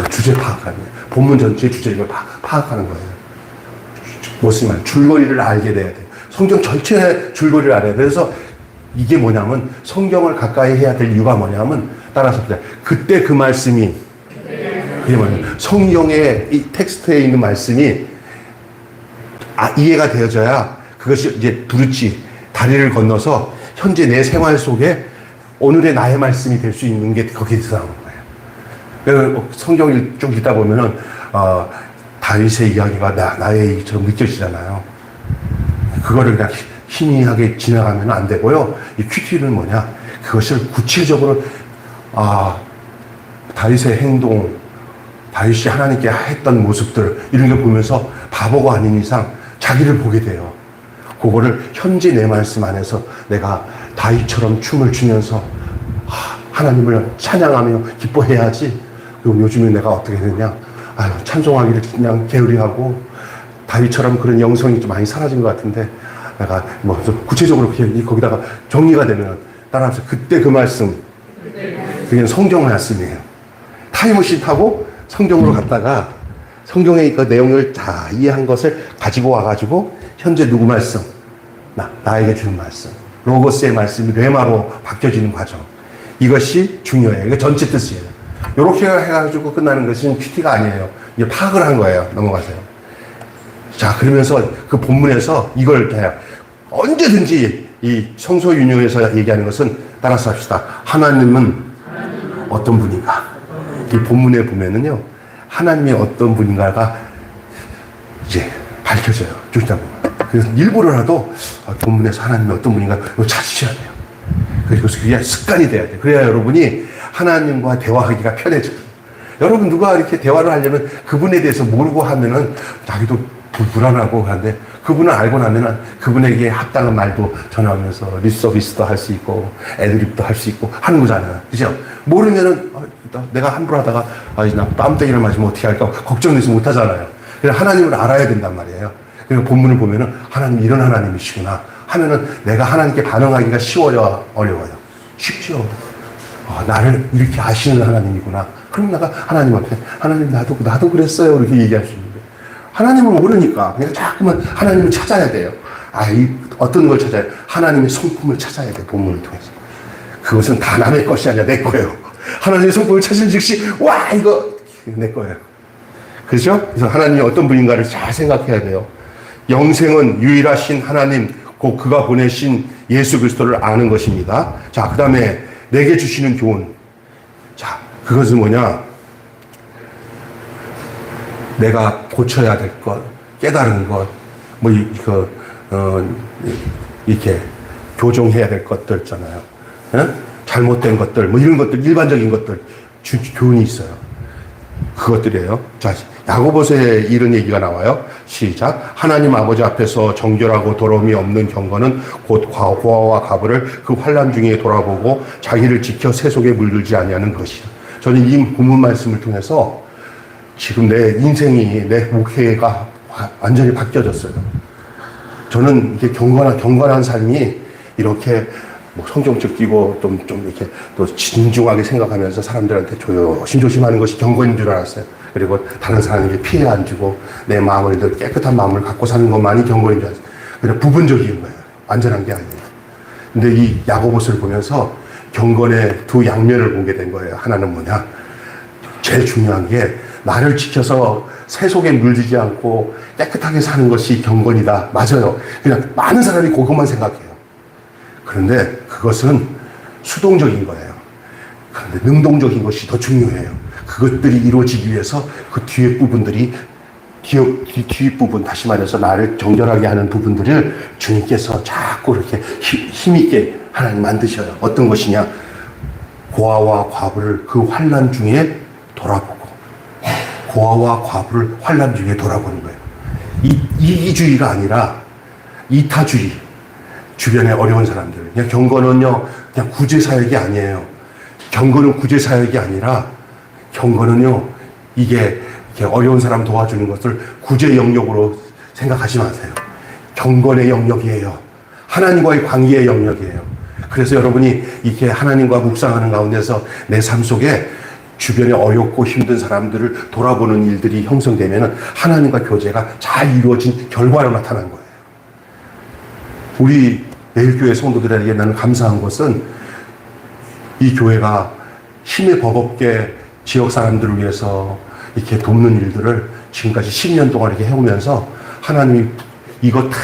[SPEAKER 1] 주제 파악하는 거예요. 본문 전체의 주제를 파악하는 거예요. 무슨 말? 줄거리를 알게 돼야 돼요. 성경 전체의 줄거리를 알아야 돼요. 그래서 이게 뭐냐면 성경을 가까이 해야 될 이유가 뭐냐면 따라서 그때 그 말씀이 그게 뭐냐면 성경의 이 텍스트에 있는 말씀이 이해가 되어져야 그것이 이제 부르치 다리를 건너서 현재 내 생활 속에 오늘의 나의 말씀이 될 수 있는 게 거기서 나오는 거예요. 그래서 성경을 쭉 읽다 보면은, 다윗의 이야기가 나의 얘기처럼 느껴지잖아요. 그거를 그냥 희미하게 지나가면 안 되고요. 이 큐티는 뭐냐? 그것을 구체적으로, 다윗의 행동, 다윗이 하나님께 했던 모습들, 이런 걸 보면서 바보가 아닌 이상 자기를 보게 돼요. 그거를 현재 내 말씀 안에서 내가 다윗처럼 춤을 추면서 하나님을 찬양하며 기뻐해야지. 그리고 요즘에 내가 어떻게 되냐? 찬송하기를 그냥 게으리하고 다윗처럼 그런 영성이 좀 많이 사라진 것 같은데 내가 뭐 좀 구체적으로 거기다가 정리가 되면 따라서 그때 그 말씀, 그게 성경 말씀이에요. 타임머신타고 성경으로 갔다가 성경의 그 내용을 다 이해한 것을 가지고 와가지고 현재 누구 말씀? 나에게 주는 말씀. 로고스의 말씀이 레마로 바뀌어지는 과정. 이것이 중요해요. 이거 전체 뜻이에요. 이렇게 해가지고 끝나는 것은 큐티가 아니에요. 이제 파악을 한 거예요. 넘어가세요. 자, 그러면서 그 본문에서 이걸 그냥 언제든지 이 성소윤회에서 얘기하는 것은 따라서 합시다. 하나님은 어떤 분인가? 이 본문에 보면은요, 하나님이 어떤 분인가가 이제 밝혀져요. 쭉 있다 보면. 그래서 일부러라도 본문에서 하나님이 어떤 분인가 이거 찾으셔야 돼요. 그리고 그게 습관이 돼야 돼요. 그래야 여러분이 하나님과 대화하기가 편해져요. 여러분 누가 이렇게 대화를 하려면 그분에 대해서 모르고 하면은 자기도 불안하고 하는데 그분을 알고 나면은 그분에게 합당한 말도 전하면서 리서비스도 할 수 있고 애드립도 할 수 있고 하는 거잖아요. 그죠? 모르면은 내가 함부로 하다가 나 뺨때기를 맞으면 어떻게 할까 걱정돼서 못 하잖아요. 그래서 하나님을 알아야 된단 말이에요. 그리고 본문을 보면은 하나님 이런 하나님이시구나 하면은 내가 하나님께 반응하기가 쉬워요, 어려워요? 쉽죠. 나를 이렇게 아시는 하나님이구나. 그럼 내가 하나님 앞에 하나님 나도 그랬어요 이렇게 얘기할 수 있는데 하나님을 모르니까 그냥 자꾸만 하나님을 찾아야 돼요. 어떤 걸 찾아야 돼요? 하나님의 성품을 찾아야 돼요. 본문을 통해서. 그것은 다 남의 것이 아니라 내 거예요. 하나님의 성품을 찾은 즉시 와 이거 내 거예요. 그렇죠? 그래서 하나님이 어떤 분인가를 잘 생각해야 돼요. 영생은 유일하신 하나님 곧 그가 보내신 예수 그리스도를 아는 것입니다. 자, 그 다음에 내게 주시는 교훈. 자, 그것은 뭐냐? 내가 고쳐야 될 것, 깨달은 것, 이렇게 교정해야 될 것들 있잖아요. 잘못된 것들, 이런 것들, 일반적인 것들, 교훈이 있어요. 그것들이에요. 자, 야고보서에 이런 얘기가 나와요. 시작. 하나님 아버지 앞에서 정결하고 더러움이 없는 경건은 곧 고아와 과부를 그 환난 중에 돌아보고 자기를 지켜 세속에 물들지 아니하는 것이다. 저는 이 본문 말씀을 통해서 지금 내 인생이, 내 목회가 완전히 바뀌어졌어요. 저는 이게 경건한 삶이 이렇게 성경책 끼고 좀 이렇게 또 진중하게 생각하면서 사람들한테 조심조심하는 것이 경건인 줄 알았어요. 그리고 다른 사람에게 피해 안 주고 내 마음을 늘 깨끗한 마음을 갖고 사는 것만이 경건인 줄 알았어요. 그냥 부분적인 거예요. 완전한 게 아니에요. 근데 이 야고보서를 보면서 경건의 두 양면을 보게 된 거예요. 하나는 뭐냐? 제일 중요한 게 나를 지켜서 세속에 물들지 않고 깨끗하게 사는 것이 경건이다. 맞아요. 그냥 많은 사람이 그것만 생각해요. 그런데 그것은 수동적인 거예요. 그런데 능동적인 것이 더 중요해요. 그것들이 이루어지기 위해서 그 뒤에 부분들이 뒷부분, 다시 말해서 나를 정결하게 하는 부분들을 주님께서 자꾸 이렇게 힘있게 하나님 만드셔요. 어떤 것이냐? 고아와 과부를 그 환난 중에 돌아보고, 고아와 과부를 환난 중에 돌아보는 거예요. 이기주의가 아니라 이타주의. 주변에 어려운 사람들. 그냥 경건은요, 그냥 구제사역이 아니에요. 경건은 구제사역이 아니라, 경건은요, 이게 어려운 사람 도와주는 것을 구제 영역으로 생각하지 마세요. 경건의 영역이에요. 하나님과의 관계의 영역이에요. 그래서 여러분이 이렇게 하나님과 묵상하는 가운데서 내 삶 속에 주변에 어렵고 힘든 사람들을 돌아보는 일들이 형성되면 하나님과 교제가 잘 이루어진 결과로 나타난 거예요. 우리 매일교회 성도들에게 나는 감사한 것은 이 교회가 힘에 버겁게 지역 사람들을 위해서 이렇게 돕는 일들을 지금까지 10년 동안 이렇게 해오면서 하나님이 이거 다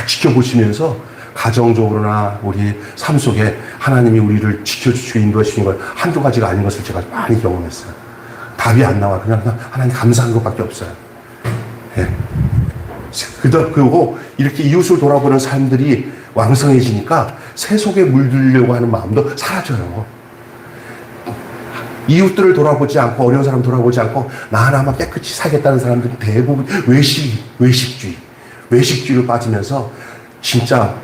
[SPEAKER 1] 지켜보시면서 가정적으로나 우리 삶 속에 하나님이 우리를 지켜주시고 인도하시는 건 한두 가지가 아닌 것을 제가 많이 경험했어요. 답이 안 나와. 그냥 하나님 감사한 것밖에 없어요. 예. 그리고 이렇게 이웃을 돌아보는 사람들이 왕성해지니까 새 속에 물들려고 하는 마음도 사라져요. 이웃들을 돌아보지 않고, 어려운 사람 돌아보지 않고 나 하나만 깨끗이 살겠다는 사람들이 대부분 외식주의로 빠지면서 진짜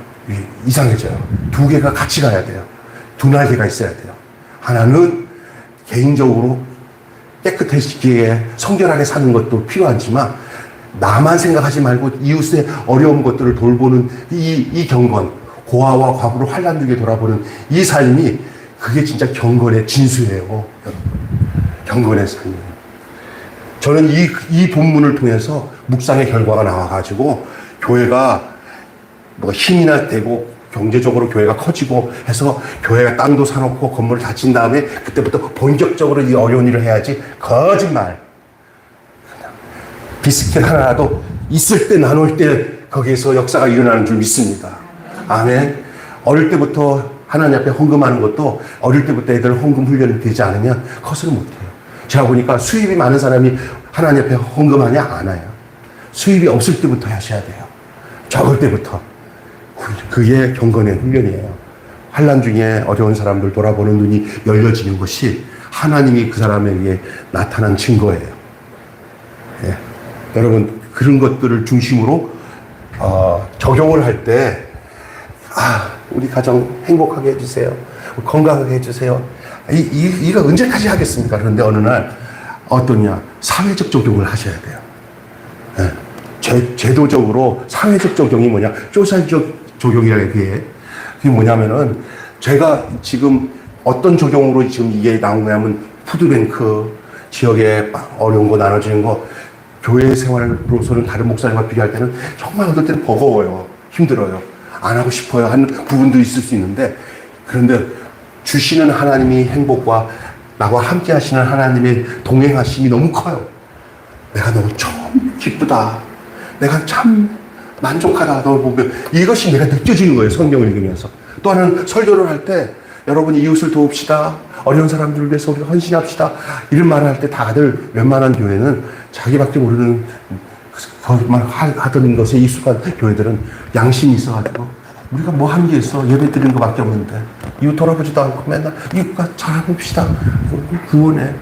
[SPEAKER 1] 이상해져요. 두 개가 같이 가야 돼요. 두 날개가 있어야 돼요. 하나는 개인적으로 깨끗해지기에 성결하게 사는 것도 필요하지만 나만 생각하지 말고 이웃의 어려운 것들을 돌보는 이 경건, 고아와 과부를 환란되게 돌아보는 이 삶이, 그게 진짜 경건의 진수예요. 경건의 삶이에요. 저는 이 본문을 통해서 묵상의 결과가 나와가지고 교회가 뭐 힘이나 되고 경제적으로 교회가 커지고 해서 교회가 땅도 사놓고 건물을 다 진 다음에 그때부터 본격적으로 이 어려운 일을 해야지. 거짓말. 비스킷 하나라도 있을 때 나눌 때 거기에서 역사가 일어나는 줄 믿습니다. 아멘. 어릴 때부터 하나님 앞에 헌금하는 것도 어릴 때부터 애들 헌금 훈련이 되지 않으면 커서는 못해요. 제가 보니까 수입이 많은 사람이 하나님 앞에 헌금하냐? 안 와요. 수입이 없을 때부터 하셔야 돼요. 적을 때부터. 그게 경건의 훈련이에요. 환난 중에 어려운 사람들 돌아보는 눈이 열려지는 것이 하나님이 그 사람에게 나타난 증거예요. 예. 여러분, 그런 것들을 중심으로 적용을 할 때, 우리 가정 행복하게 해주세요. 건강하게 해주세요. 이거 언제까지 하겠습니까? 그런데 어느 날 어떠냐? 사회적 적용을 하셔야 돼요. 예. 제도적으로 사회적 적용이 뭐냐? 소셜적 적용이라는 게, 그게 뭐냐면은, 제가 지금 어떤 적용으로 지금 이게 나온 거냐면, 푸드뱅크, 지역에 어려운 거 나눠주는 거, 교회 생활로서는 다른 목사님과 비교할 때는 정말 어떨 때는 버거워요. 힘들어요. 안 하고 싶어요. 하는 부분도 있을 수 있는데, 그런데 주시는 하나님이 행복과 나와 함께 하시는 하나님의 동행하심이 너무 커요. 내가 너무 참 기쁘다. 내가 참 만족하다. 너 보면 이것이 내가 느껴지는 거예요. 성경을 읽으면서. 또 하나는 설교를 할 때 여러분이 이웃을 도웁시다. 어려운 사람들을 위해서 우리가 헌신합시다. 이런 말을 할 때 다들 웬만한 교회는 자기밖에 모르는 그말 하던 것에 익숙한 교회들은 양심이 있어가지고 우리가 뭐 하는 게 있어. 예배 드리는 것밖에 없는데 이웃 돌아보지도 않고 맨날 이웃과 잘해봅시다. 구원해.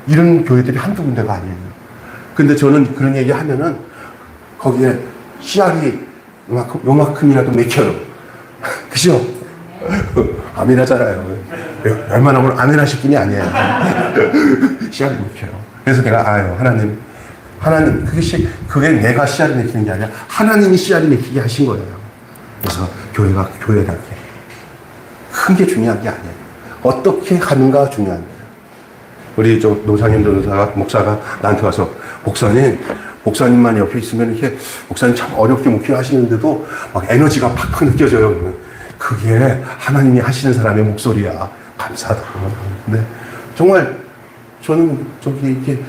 [SPEAKER 1] 이런 교회들이 한두 군데가 아니에요. 근데 저는 그런 얘기 하면은 거기에 씨알이 요만큼이라도 맥혀요. 그죠? 아멘 하잖아요. 얼마나 오늘 아멘 하실 분이 아니에요. 씨알이 맥혀요. 그래서 내가, 하나님, 그게 내가 씨알이 맥히는 게 아니라 하나님이 씨알이 맥히게 하신 거예요. 그래서 교회답게. 큰 게 중요한 게 아니에요. 어떻게 하는가 중요한 거예요. 우리 노상현 목사가 나한테 와서, 목사님만 옆에 있으면 이렇게, 목사님 참 어렵게 목회하시는데도 막 에너지가 팍팍 느껴져요. 그러면 그게 하나님이 하시는 사람의 목소리야. 감사하다. 근데 정말 저는 이렇게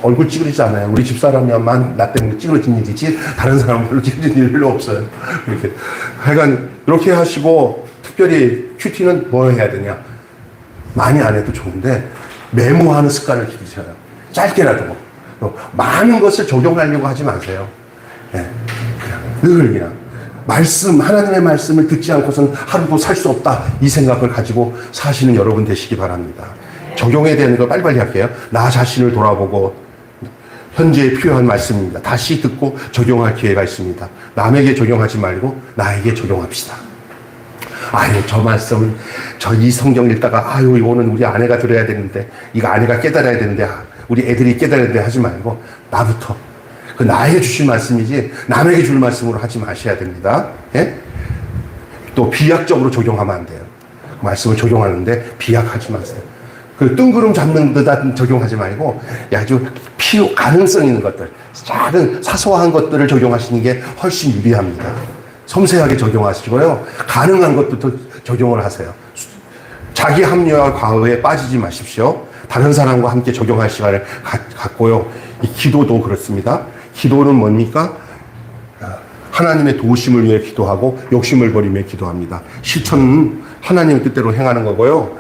[SPEAKER 1] 얼굴 찌그러지지 않아요. 우리 집사람이야만 나 때문에 찌그러진 일이지 다른 사람은 별로 찌그러진 일 별로 없어요. 이렇게. 하여간 이렇게 하시고 특별히 큐티는 뭐 해야 되냐. 많이 안 해도 좋은데 메모하는 습관을 기르셔요. 짧게라도. 많은 것을 적용하려고 하지 마세요. 네. 그냥 하나님의 말씀을 듣지 않고서는 하루도 살 수 없다. 이 생각을 가지고 사시는 여러분 되시기 바랍니다. 적용해야 되는 거 빨리빨리 할게요. 나 자신을 돌아보고 현재에 필요한 말씀입니다. 다시 듣고 적용할 기회가 있습니다. 남에게 적용하지 말고 나에게 적용합시다. 저 말씀은 이 성경 읽다가 이거는 우리 아내가 들어야 되는데 이거 아내가 깨달아야 되는데 우리 애들이 깨달아야 되는데 하지 말고 나부터 그 나에게 주신 말씀이지 남에게 줄 말씀으로 하지 마셔야 됩니다. 예? 또 비약적으로 적용하면 안 돼요. 그 말씀을 적용하는데 비약하지 마세요. 그 뜬구름 잡는 듯한 적용하지 말고 아주 가능성 있는 것들, 작은 사소한 것들을 적용하시는 게 훨씬 유리합니다. 섬세하게 적용하시고요. 가능한 것부터 적용을 하세요. 자기 합리화 과거에 빠지지 마십시오. 다른 사람과 함께 적용할 시간을 갖고요. 이 기도도 그렇습니다. 기도는 뭡니까? 하나님의 도우심을 위해 기도하고 욕심을 버리며 기도합니다. 실천은 하나님의 뜻대로 행하는 거고요.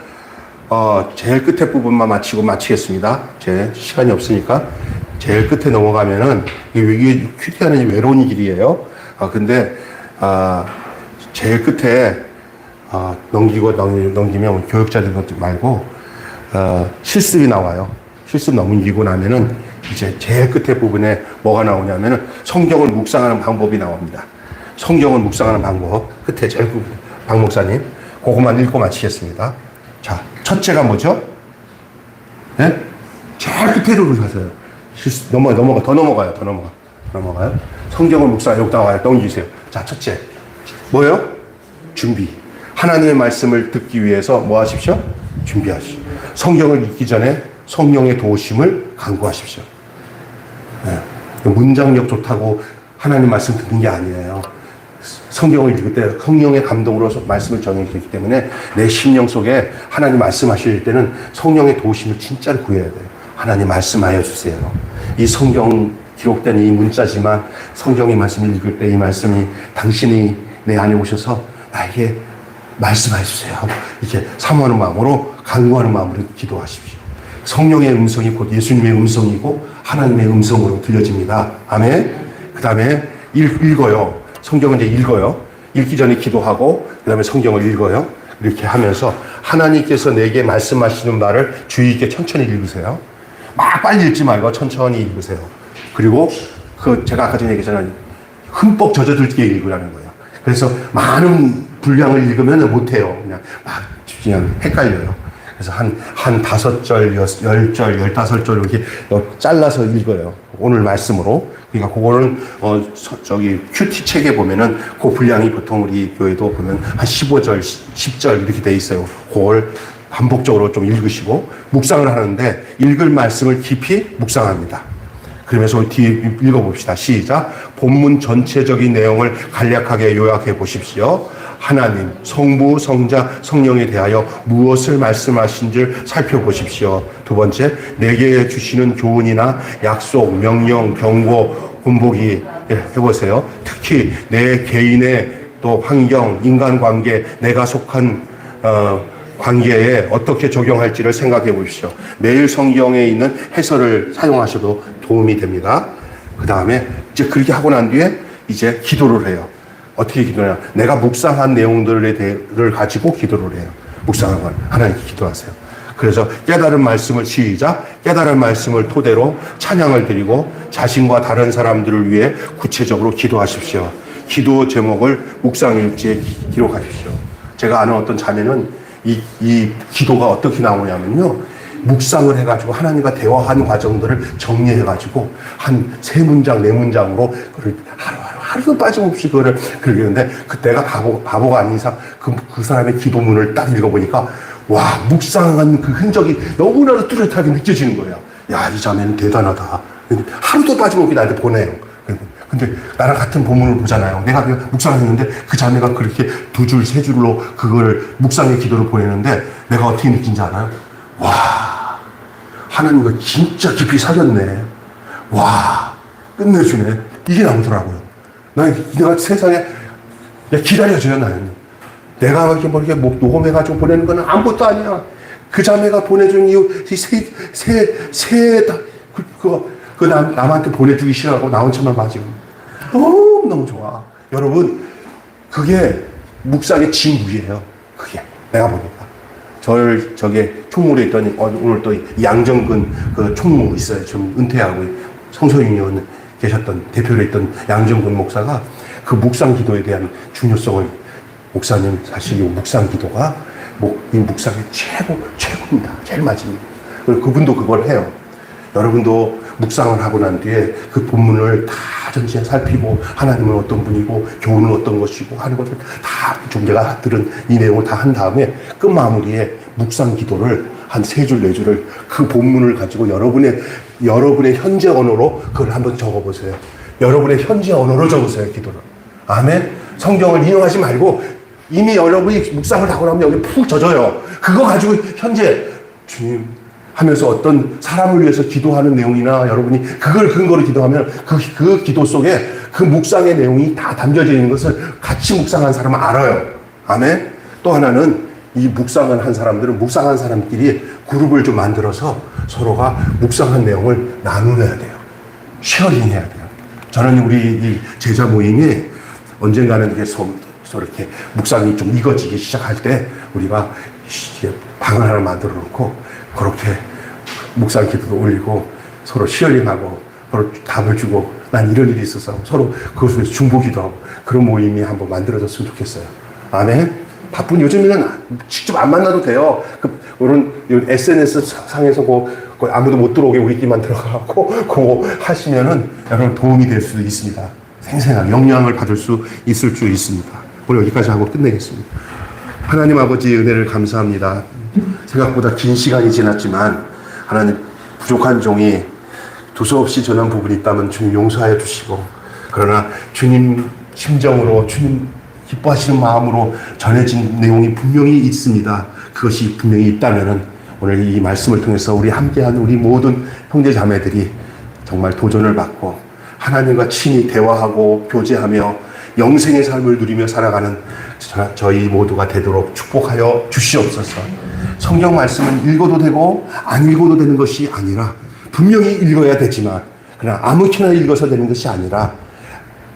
[SPEAKER 1] 제일 끝에 부분만 마치겠습니다. 제 시간이 없으니까. 제일 끝에 넘어가면은, 이게 큐티하는 외로운 길이에요. 근데, 제일 끝에, 넘기면 교육자들 말고, 실습이 나와요. 실습 넘기고 나면은, 이제 제일 끝에 부분에 뭐가 나오냐면은, 성경을 묵상하는 방법이 나옵니다. 성경을 묵상하는 방법. 끝에 제일 부분, 박 목사님. 그것만 읽고 마치겠습니다. 자, 첫째가 뭐죠? 네? 제일 끝에로 가세요. 더 넘어가요. 성경을 묵상하고 나와요. 넘기세요. 자, 첫째. 뭐예요? 준비. 하나님의 말씀을 듣기 위해서 뭐 하십시오? 준비하십시오. 성경을 읽기 전에 성령의 도우심을 간구하십시오. 네. 문장력 좋다고 하나님 말씀 듣는 게 아니에요. 성경을 읽을 때 성령의 감동으로 말씀을 전해주기 때문에 내 심령 속에 하나님 말씀하실 때는 성령의 도우심을 진짜로 구해야 돼요. 하나님 말씀하여 주세요. 이 성경 기록된 이 문자지만 성경의 말씀을 읽을 때 이 말씀이 당신이 내 안에 오셔서 나에게 말씀하여 주세요. 이렇게 사모하는 마음으로 간구하는 마음으로 기도하십시오. 성령의 음성이 곧 예수님의 음성이고 하나님의 음성으로 들려집니다. 아멘. 그 다음에 읽어요. 성경은 이제 읽어요. 읽기 전에 기도하고 그 다음에 성경을 읽어요. 이렇게 하면서 하나님께서 내게 말씀하시는 말을 주의 있게 천천히 읽으세요. 막 빨리 읽지 말고 천천히 읽으세요. 그리고 제가 아까 전에 얘기했잖아요. 흠뻑 젖어들게 읽으라는 거예요. 그래서 많은 분량을 읽으면 못해요. 그냥 헷갈려요. 그래서 한 5절, 10절, 15절 이렇게 잘라서 읽어요. 오늘 말씀으로. 그러니까 그거는, 큐티 책에 보면은 그 분량이 보통 우리 교회도 보면 한 15절, 10절 이렇게 돼 있어요. 그걸 반복적으로 좀 읽으시고 묵상을 하는데 읽을 말씀을 깊이 묵상합니다. 그러면서 뒤에 읽어봅시다. 시작. 본문 전체적인 내용을 간략하게 요약해 보십시오. 하나님, 성부, 성자, 성령에 대하여 무엇을 말씀하신지 살펴보십시오. 두 번째, 내게 주시는 교훈이나 약속, 명령, 경고, 본보기 해보세요. 특히 내 개인의 또 환경, 인간관계, 내가 속한 관계에 어떻게 적용할지를 생각해 보십시오. 매일 성경에 있는 해설을 사용하셔도 도움이 됩니다. 그 다음에 이제 그렇게 하고 난 뒤에 이제 기도를 해요. 어떻게 기도하냐? 내가 묵상한 내용들을 가지고 기도를 해요. 묵상한 걸 하나님께 기도하세요. 그래서 깨달은 말씀을 시작. 깨달은 말씀을 토대로 찬양을 드리고 자신과 다른 사람들을 위해 구체적으로 기도하십시오. 기도 제목을 묵상일지에 기록하십시오. 제가 아는 어떤 자매는 이 기도가 어떻게 나오냐면요. 묵상을 해가지고 하나님과 대화한 과정들을 정리해가지고 한 3문장, 4문장으로 그걸 하루도 빠짐없이 그거를 그러는데 그때가 바보가 아닌 이상 그 사람의 기도문을 딱 읽어보니까 와, 묵상한 그 흔적이 너무나도 뚜렷하게 느껴지는 거예요. 야, 이 자매는 대단하다. 하루도 빠짐없이 나한테 보내요. 근데 나랑 같은 본문을 보잖아요. 내가 묵상을 했는데 그 자매가 그렇게 2줄, 3줄로 그걸 묵상의 기도를 보내는데 내가 어떻게 느낀지 알아요? 와, 하나님과 진짜 깊이 사귀었네. 와, 끝내주네. 이게 나오더라고요. 내가 세상에 기다려줘요, 나는. 내가 이렇게 뭐 이렇게 녹음해가지고 보내는 건 아무것도 아니야. 그 자매가 보내준 이유, 남한테 보내주기 싫어하고 나 혼자만 맞으면 너무 좋아. 여러분, 그게 묵상의 진무예요. 그게. 내가 보니까. 저게 총무에 있더니, 오늘 또 양정근 그 총무 있어요. 좀 은퇴하고 성소윤의원 계셨던, 대표로 했던 양정근 목사가 그 묵상 기도에 대한 중요성을 목사님, 사실 이 묵상 기도가 이 묵상의 최고입니다. 제일 맞습니다. 그분도 그걸 해요. 여러분도 묵상을 하고 난 뒤에 그 본문을 다 전체에 살피고 하나님은 어떤 분이고 교훈은 어떤 것이고 하는 것을 다 제가 들은 이 내용을 다 한 다음에 끝마무리에 묵상 기도를 한 3줄, 4줄을 그 본문을 가지고 여러분의 현재 언어로 그걸 한번 적어보세요. 여러분의 현재 언어로 적으세요, 기도를. 아멘? 성경을 인용하지 말고 이미 여러분이 묵상을 하고 나면 여기 푹 젖어요. 그거 가지고 현재 주님 하면서 어떤 사람을 위해서 기도하는 내용이나 여러분이 그걸 근거로 기도하면 그 기도 속에 그 묵상의 내용이 다 담겨져 있는 것을 같이 묵상한 사람은 알아요. 아멘? 또 하나는 이 묵상을 한 사람들은 묵상한 사람끼리 그룹을 좀 만들어서 서로가 묵상한 내용을 나누어야 돼요. 쉐어링해야 돼요. 저는 우리 이 제자 모임이 언젠가는 이게 이렇게 묵상이 좀 익어지기 시작할 때 우리가 방을 하나 만들어 놓고 그렇게 묵상 기도도 올리고 서로 쉐어링하고 서로 답을 주고 난 이런 일이 있어서 서로 그것을 위해서 중보기도 하고 그런 모임이 한번 만들어졌으면 좋겠어요. 아멘? 바쁜 요즘에는 직접 안 만나도 돼요. 그런 SNS 상에서 아무도 못 들어오게 우리끼리만 들어가고 그거 하시면은 여러분 도움이 될 수도 있습니다. 생생한 영향을 받을 수 있을 수 있습니다. 오늘 여기까지 하고 끝내겠습니다. 하나님 아버지 은혜를 감사합니다. 생각보다 긴 시간이 지났지만 하나님 부족한 종이 두서없이 전한 부분이 있다면 주님 용서하여 주시고 그러나 주님 심정으로 주님 기뻐하시는 마음으로 전해진 내용이 분명히 있습니다. 그것이 분명히 있다면은 오늘 이 말씀을 통해서 우리 함께한 우리 모든 형제 자매들이 정말 도전을 받고 하나님과 친히 대화하고 교제하며 영생의 삶을 누리며 살아가는 저희 모두가 되도록 축복하여 주시옵소서. 성경 말씀은 읽어도 되고 안 읽어도 되는 것이 아니라 분명히 읽어야 되지만 그냥 아무렇게나 읽어서 되는 것이 아니라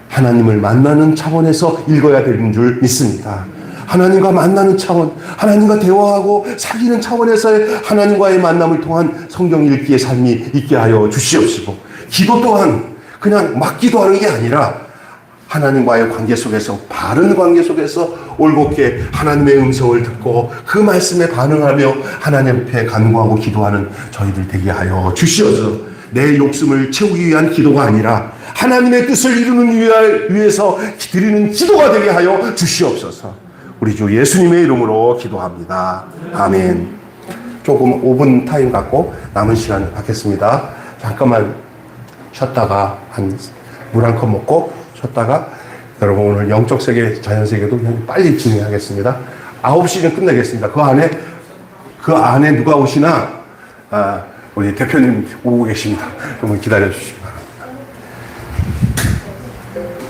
[SPEAKER 1] 하나님을 만나는 차원에서 읽어야 되는 줄 믿습니다. 하나님과 만나는 차원, 하나님과 대화하고 사귀는 차원에서의 하나님과의 만남을 통한 성경 읽기의 삶이 있게 하여 주시옵시고 기도 또한 그냥 막 기도하는 게 아니라 하나님과의 관계 속에서 바른 관계 속에서 올곧게 하나님의 음성을 듣고 그 말씀에 반응하며 하나님 앞에 간구하고 기도하는 저희들 되게 하여 주시옵소서. 내 욕심을 채우기 위한 기도가 아니라 하나님의 뜻을 이루는 위해서 드리는 기도가 되게 하여 주시옵소서. 우리 주 예수님의 이름으로 기도합니다. 아멘. 조금 5분 타임 갖고 남은 시간 갖겠습니다. 잠깐만 쉬었다가 물 한 컵 먹고 쉬었다가 여러분 오늘 영적 세계, 자연 세계도 빨리 진행하겠습니다. 9시는 끝내겠습니다. 그 안에 누가 오시나 우리 대표님 오고 계십니다. 좀 기다려 주십시오.